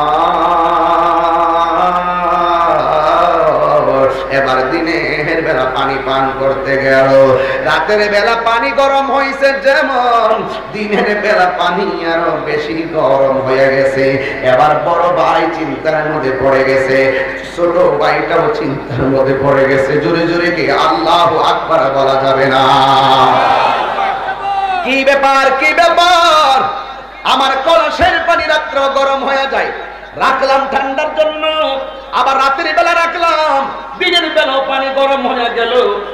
এবার দিনের বেলা বেলা পানি পান করতে গেল। রাতের বেলা পানি গরম হয়েছে যেমন, দিনের বেলা পানি আরো বেশি গরম হয়ে গেছে। এবার বড় ভাই চিন্তার মধ্যে পড়ে গেছে, ছোট ভাইটাও চিন্তার মধ্যে পড়ে গেছে। জোরে জোরে কি আল্লাহু আকবার বলা যাবে না? কি ব্যাপার, কি ব্যাপার? আমার কলসের পানি রাত্র গরম হয়ে যায়, রাখলাম ঠান্ডার জন্য, আবার রাতের বেলা রাখলাম, দিনের বেলাও পানি গরম হয়ে গেল।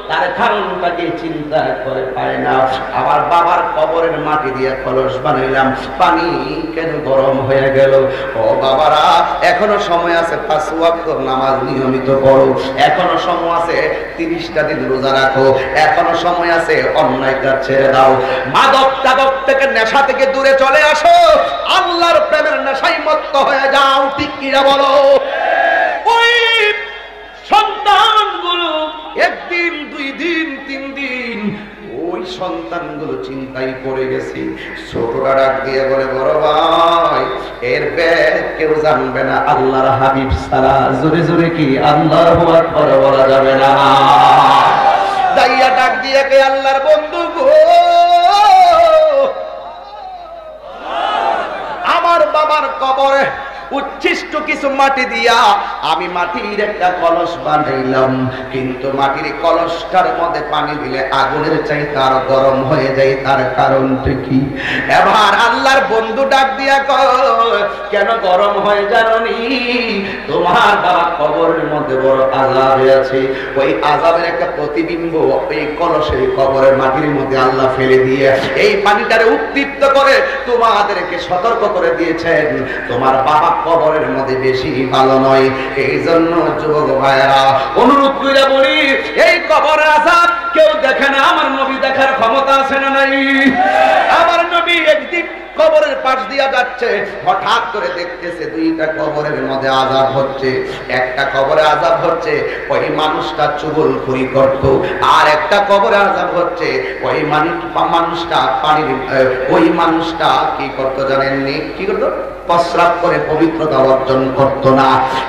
তার কারণটাকে চিন্তা করে পায় না। আবার বাবার কবরের মাটি দিয়ে কলস বানাইলাম, পানি কেন গরম হয়ে গেল? ও বাবারা, এখনো সময় আছে, 5 ওয়াক্ত নামাজ নিয়মিত পড়ো, এখনো সময় আছে, 30টা দিন রোজা রাখো, এখনো সময় আছে, অন্যায় কাজ ছেড়ে দাও, মাদক টাদক থেকে নেশা থেকে দূরে চলে আসো, আল্লাহর প্রেমের নেশায় মত্ত হয়ে যাও। ঠিক কিনা বলো? ওই সন্তানগুলো একদিন, 2 দিন, 3 দিন ওই সন্তানগুলো চিন্তায় পড়ে গেছে। ছোটরা ডাক দিয়ে বলে, বড় ভাই, এর ব্যাগ কেউ জানবে না আল্লাহর হাবিব ছাড়া। জোরে জোরে কি আল্লাহু আকবার বলা যাবে না? দাইয়া ডাক দিয়ে কে আল্লাহর বন্ধু গো, আমার বাবার কবরে উচ্ছিষ্ট কিছু মাটি দিয়া আমি মাটির একটা কলস বানাইলাম, কিন্তু মাটির কলসটার মধ্যে পানি দিলে আগুনের চাইতে আরো গরম হয়ে যায়। তার কারণটা কি? এবার আল্লাহর বন্ধু ডাক দিয়া কয়, কেন গরম হয়ে জানি? তোমার বাবা কবরের মধ্যে বড় আযাবে আছে, ওই আযাবের একটা প্রতিবিম্ব এই কলসের কবরের মাটির মধ্যে আল্লাহ ফেলে দিয়ে এই পানিটারে উত্তপ্ত করে তোমাদেরকে সতর্ক করে দিয়েছেন, তোমার বাবা কবরের মধ্যে বেশি ভালো নয়। এই জন্য যুবক ভাইরা অনুরোধ করে বলি, এই কবরের আযাব কেউ দেখে না, আমার নবী দেখার ক্ষমতা আছে না নাই? আমার নবী একদিন কবরের পাশ দিয়া যাচ্ছে, হঠাৎ করে দেখতেছে 2টা কবরের মধ্যে আযাব হচ্ছে। একটা কবরে আযাব হচ্ছে ওই মানুষটা চুগলখড়ি করত, আর একটা কবরে আযাব হচ্ছে ওই মানুষটা পানির, ওই মানুষটা কি করত জানেননি? কি করত? প্রস্রাব করে পবিত্রতা অর্জন করত না।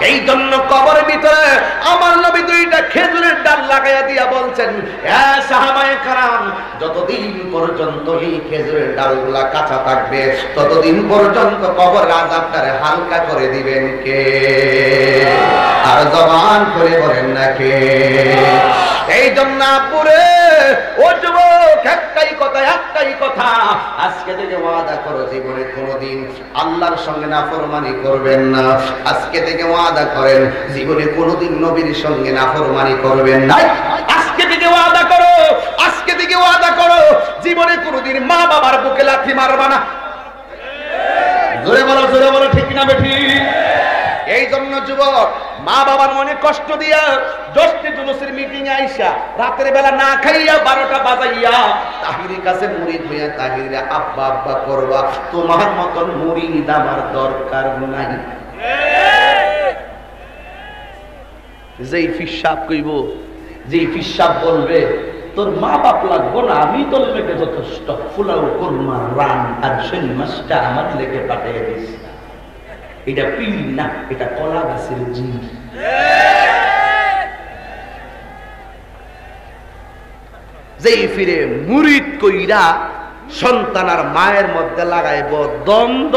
এই জন্য কবরের ভিতরে আমার নবী 2টা খেজুরের ডাল লাগাইয়া দিয়া বলছেন, এ সাহাবায়ে কেরাম, যতদিন পর্যন্ত এই খেজুরের ডালগুলা কাঁচা থাকবে ততদিন পর্যন্ত কবর আযাবটারে হালকা করে দিবেন কে? আর জবান করে বলেন না কে? এই জন্য পুরে ও যুবক, একটাই কথা, আজকে থেকে ওয়াদা করো জীবনে কোনোদিন আল্লাহর সঙ্গে নাফরমানি করবেন না। আজকে থেকে ওয়াদা করেন জীবনে কোনোদিন নবীর সঙ্গে নাফরমানি করবেন না। আজকে থেকে ওয়াদা করো, আজকে থেকে ওয়াদা করো জীবনে কোনোদিন মা বাবার বুকে লাথি মারবা না। জোরে বলো, জোরে বলো, ঠিক না বেঠি? এই জন্য যুবক, মা বাবার মনে কষ্ট দিয়া 10টি জুলুসের মিটিং আইসা রাতের বেলা না খাইয়া 12টা বাজাইয়া তাহিরের কাছে মুরিদ হইয়া তাহিরে আব্বা আব্বা করবা, তোমার মতন মুরিদ আমার দরকার নাই। যেই ফিসাব কইব, যেই ফিসাব বলবে তোর মা বাপ লাগবো না, আমি তোর লেগে যথেষ্ট, ফুলাও কুরমা রান আর শনি মাসটা আমার লেগে পাঠিয়ে দিস। এটা পীর না, এটা কলা গাছের জিন। যেই ফিরে মুরিদ কইরা সন্তান আর মায়ের মধ্যে লাগাইব দ্বন্দ্ব,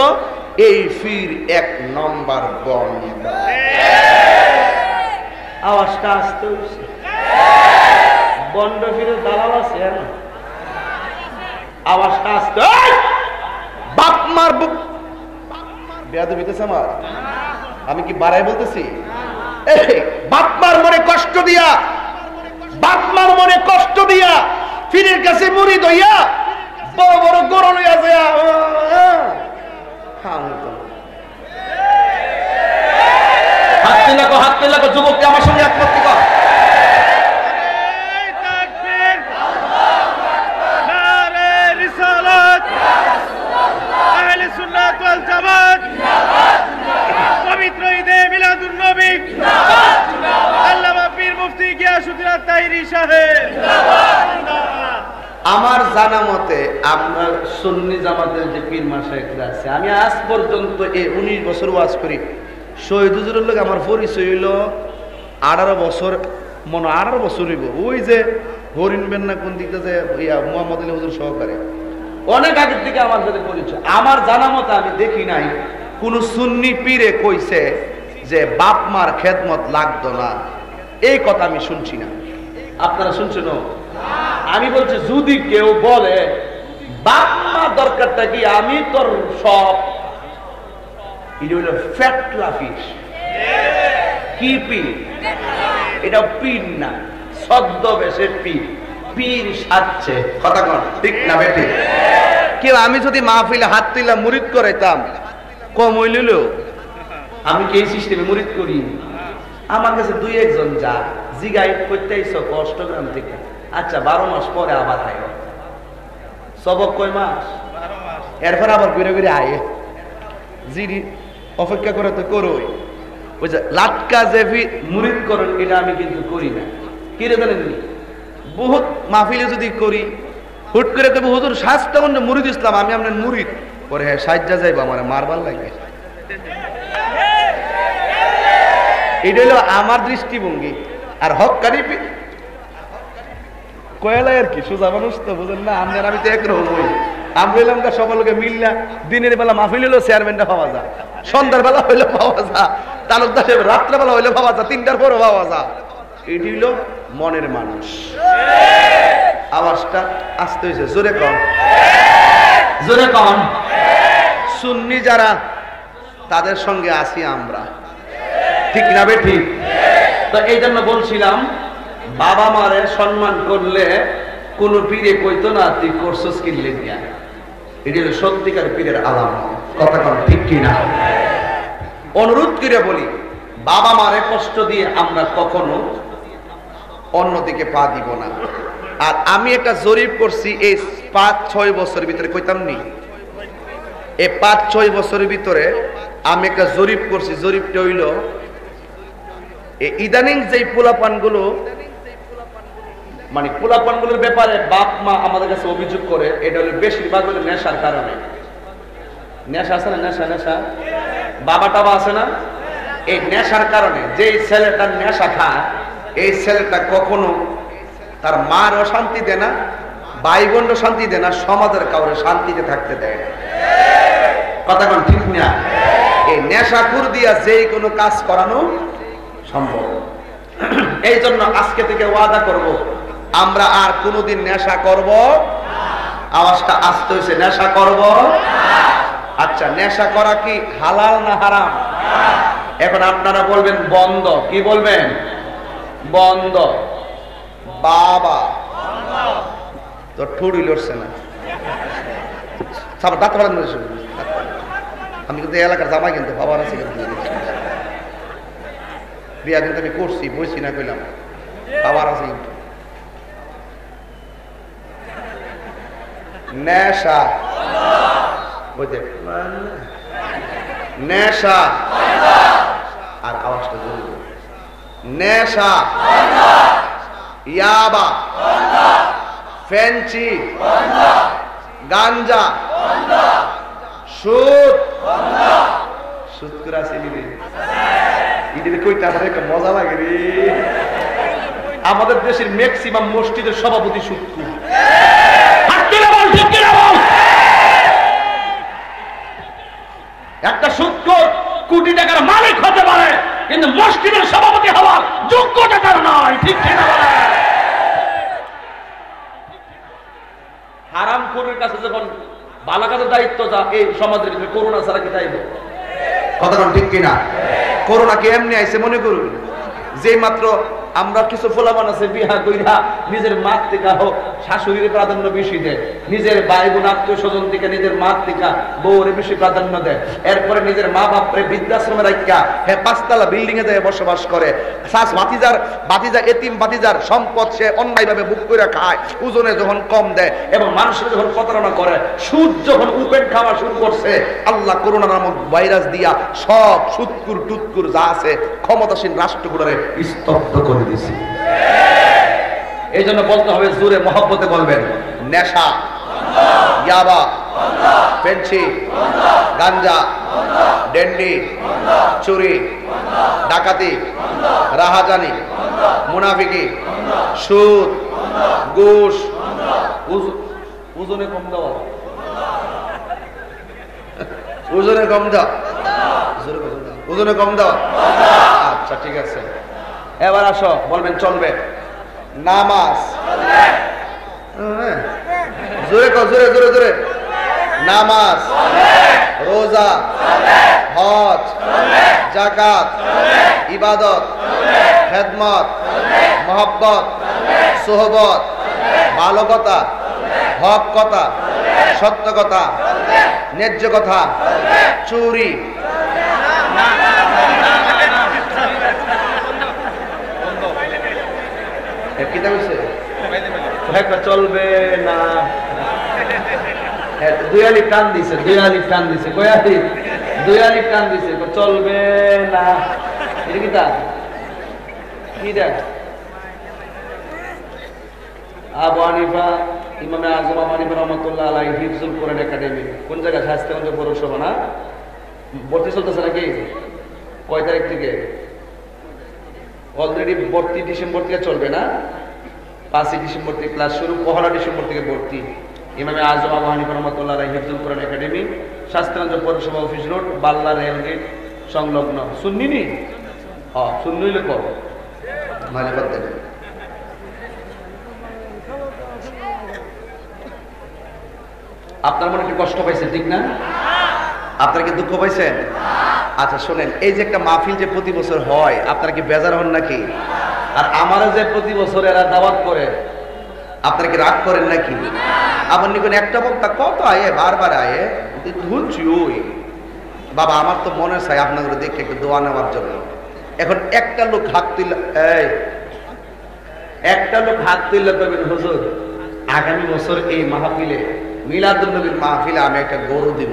এই ফির 1 নম্বর দ্বন্দ্ব। আওয়াজটা আসতে হচ্ছে, বন্ড ফিরে দালাল আছে না, আওয়াজটা আসতে। বাপ মার বুক বেয়াদবি হইতেছে আমার, আমি কি বাড়াই বলতেছি? বাপ মার মনে কষ্ট দিয়া, বাপ মার মনে কষ্ট দিয়া ফিরের কাছে মুরিদ হইয়া বড় বড় গরু লইয়া যায়। হাত লাগো যুবককে আমার সঙ্গে একমত কর। পবিত্র ঈদে মিলাদুন নবী আল্লামা পীর মুফতি গিয়াসউদ্দিন আত-তাহিরি সাহেব। আমার জানা মতে আপনার সুন্নি জামাতের যে পীর মাশায়েখরা আছে, আমি আজ পর্যন্ত 19 বছর ওয়াজ করি। শহীদ হুজুরের লোক আমার পরিচয় হইল 18 বছর মনে 18 বছর হইব, ওই যে হরিণ বেন্না কোন দিকে যে মোহাম্মদ আলী হুজুর সহকারে অনেক আগের দিকে আমার সাথে পরিচয়। আমার জানা মতো আমি দেখি নাই কোন সুন্নি পীরে কইছে যে বাপ মার খেদমত লাগতো না, এই কথা আমি শুনছি না। আপনারা শুনছেন? আমি বলছি যদি কেউ বলে বাপ মা দরকারটা কি, আমি তোর সব, এটা হইল ফ্যাট লাফিস। কি পীর? এটা পীর না, ছদ্মবেশে পীর, পীর সাজছে। কথা কন ঠিক না বেটি? কেউ আমি যদি মাহফিলে হাত তুইলা মুরিদ করাইতাম কম হইল, আমি কি এই সিস্টেমে মুরিদ করি? আমার কাছে 2-1 জন যা জিগাই করতে আইছো অষ্টগ্রাম থেকে, আচ্ছা 12 মাস পরে আবার আয়, সবক কয় মাস, এরপর আবার ঘুরে ঘুরে আয়, জিডি অপেক্ষা করে তো করোই। ওই যে লাটকা জেফি মুরিদ করেন, এটা আমি কিন্তু করি না। কি রে জানেন, বহুত মাহফিলে যদি করি হুট করে তবে হুজুর শাস্তা কোন মুরিদ ইসলাম, আমি আপনার মুরিদ, পরে হ্যাঁ সাজ্জা যাইব আমার মারবার লাগে। এটা হলো আমার দৃষ্টিভঙ্গি। আর হক্কানি কয়লায় আর কি সোজা মানুষ তো বুঝেন না, আপনার আমি তো একরকম হই। আমি বললাম সবার লোকে মিললা, দিনের বেলা মাহফিল হইলো চেয়ারম্যানটা পাওয়া যায়, সন্ধ্যার বেলা হইলে পাওয়া যায়, তালুকদার সাহেব রাত্রেবেলা হইলে পাওয়া যায়, 3টার পরও পাওয়া যায়। এটি হইল মনের মানুষ। আওয়াজটা আসতে হয়েছে, জোরে কম, জোরে কম। সুন্নি যারা তাদের সঙ্গে আসি আমরা, ঠিক না বেঠিক? তো এই জন্য বলছিলাম বাবা মারে সম্মান করলে কোন পীরে কইতো না তুই করছস কি লেগিয়া, এটি হলো সত্যিকার পীরের আলামত। কথা কন ঠিক কিনা? অনুরোধ করে বলি, বাবা মারে কষ্ট দিয়ে আমরা কখনো অন্যদিকে পা দিব না। আর আমি একটা জরিপ করছি এই 5-6 বছরের ভিতরে, কইতাম নি এই 5-6 বছরের ভিতরে আমি একটা জরিপ করছি। জরিপটা হইল ইদানিং যেই পোলাপানগুলো, মানে পোলাপানগুলোর ব্যাপারে বাপ মা আমাদের কাছে অভিযোগ করে, এটা হলো বেশিরভাগ হলো নেশার কারণে। নেশা আছে না, নেশা নেশা বাবা টাবা আছে না, এই নেশার কারণে যে ছেলেটা নেশা খায়, এই ছেলেটা কখনো তার মারও শান্তি দেয় না, ভাই বোনও শান্তি দেয় না, সমাজের কাউরে শান্তিতে থাকতে দেয় না। কথা কোন ঠিক না? এই নেশাখুর দিয়া যেই কোনো কাজ করানো সম্ভব। এই জন্য আজকে থেকে ওয়াদা করব, আমরা আর কোনোদিন নেশা করব। আওয়াজটা আসতে হয়েছে, নেশা করব। আচ্ছা, নেশা করা কি হালাল না হারাম? এখন আপনারা বলবেন বন্ধ। কি বলবেন? বন্ধ। বাবা তো ঠুড়ি লড়ছে না, আমি কিন্তু এলাকার জামাই, কিন্তু বাবার আছে, কিন্তু বিয়া কিন্তু আমি করছি, বইছি না কইলাম, বাবার আছে। কিন্তু নেশা, বুঝতে নেশা, আর আওয়াজটা জরুরি, নেশা, ইয়াবা, ফেন্সি, গাঞ্জা, সুদ, সুদ করে আসেনি রে, এটা কইতে আমার একটা মজা লাগে রে। আমাদের দেশের ম্যাক্সিমাম মসজিদের সভাপতি সুদকু। একটা সুদকর কোটি টাকার মালিক হতে পারে, কিন্তু মসজিদের সভাপতি হওয়ার যোগ্যতা তার নয়। ঠিক কিনা বলে? হারামখোরের কাছে যখন ভালো কাজের দায়িত্ব যা এই সমাজের ভিতরে, করোনা ছাড়া কি তাইব? কথা ঠিক কিনা? করোনা কি এমনি আইছে মনে করুন? যে মাত্র আমরা কিছু ফোলামান আছে বিহা কইরা নিজের মাত থেকে হোক শাশুড়ির প্রাধান্য বেশি দেয়, নিজের ভাই বোন আত্মীয় স্বজন থেকে নিজের মাত থেকে বউরে বেশি প্রাধান্য দেয়, এরপরে নিজের মা বাপরে বৃদ্ধাশ্রমে রাখিয়া হ্যাঁ 5তলা বিল্ডিং এ যায় বসবাস করে। শাশ ভাতিজা এতিম ভাতিজার সম্পদ সে অন্যায়ভাবে বুক করে খায়, ওজনে যখন কম দেয় এবং মানুষের যখন প্রতারণা করে, সুদ যখন উপেন খাওয়া শুরু করছে, আল্লাহ করোনা নামক ভাইরাস দিয়া সব সুদকুর টুৎকুর যা আছে ক্ষমতাসীন রাষ্ট্রগুলোরে স্তব্ধ করে দিছে। এই জন্য বলতে হবে জোরে মহব্বতে বলবেন, নেশা, ইয়াবা, ফেন্সি, গাঞ্জা, ডেন্ডি, চুরি, ডাকাতি, রাহাজানি, মুনাফিকি, সুদ, ঘুষ, ওজনে কম দেওয়া, ওজনে কম দেওয়া, ওজনে কম দেওয়া। আচ্ছা ঠিক আছে, এবার আসো, বলবেন চলবে। নামাজ, জোরে কর, জোরে জোরে জোরে। নামাজ, রোজা, হজ, যাকাত, ইবাদত, খেদমত, মহব্বত, সোহবত, ভালো কথা, হক কথা, সত্য কথা, ন্যায্য কথা, চুরি, কিতা হইছে? চলবে না। দুই আলিফ টান দিছে, দুই আলিফ টান দিছে, কয় আলিফ? দুই আলিফ টান দিছে, চলবে না। এটা কিতা? কি দেখ? আবু হানিফা, ইমামে আযম আবু হানিফা রাহমাতুল্লাহ আলাইহি হিফজুল কোরআন একাডেমি, কোন জায়গায়? শাস্ত্রগঞ্জ পৌরসভা না? ভর্তি চলতেছে নাকি? কয় তারিখ থেকে? অলরেডি ভর্তি ডিসেম্বর থেকে চলবে না? 5 ডিসেম্বর থেকে ক্লাস শুরু, 1 ডিসেম্বর থেকে ভর্তি। ইমামে আযম আবু হানিফা রাহমাতুল্লাহ আলাইহি হিফজুল কোরআন একাডেমি, শাস্ত্রগঞ্জ পৌরসভা office road, Balla rail gate সংলগ্ন। শুননি? হ্যাঁ, শুননিলে কর মানে করতে। আপনার মনে কি কষ্ট পাইছেন, ঠিক না? আপনারা কি দুঃখ পাইছেন? আচ্ছা শোনেন, এই যে একটা মাহফিল যে প্রতি বছর হয়, আপনারা কি বেজার হন নাকি? আর আমারও যে প্রতি বছর এরা দাওয়াত করে, আপনারা কি রাগ করেন নাকি? আবার নিকন একটা বক্তা কত আয়ে, বারবার আয়ে, ধুলছি ওই বাবা, আমার তো মনে চাই আপনাদের দেখে একটু দোয়া নেওয়ার জন্য। এখন একটা লোক হাত তুললে, একটা লোক হাত তুললে তবে হুজুর আগামী বছর এই মাহফিলে, মিলাদুন নবীর মাহফিলে আমি একটা গরু দিব।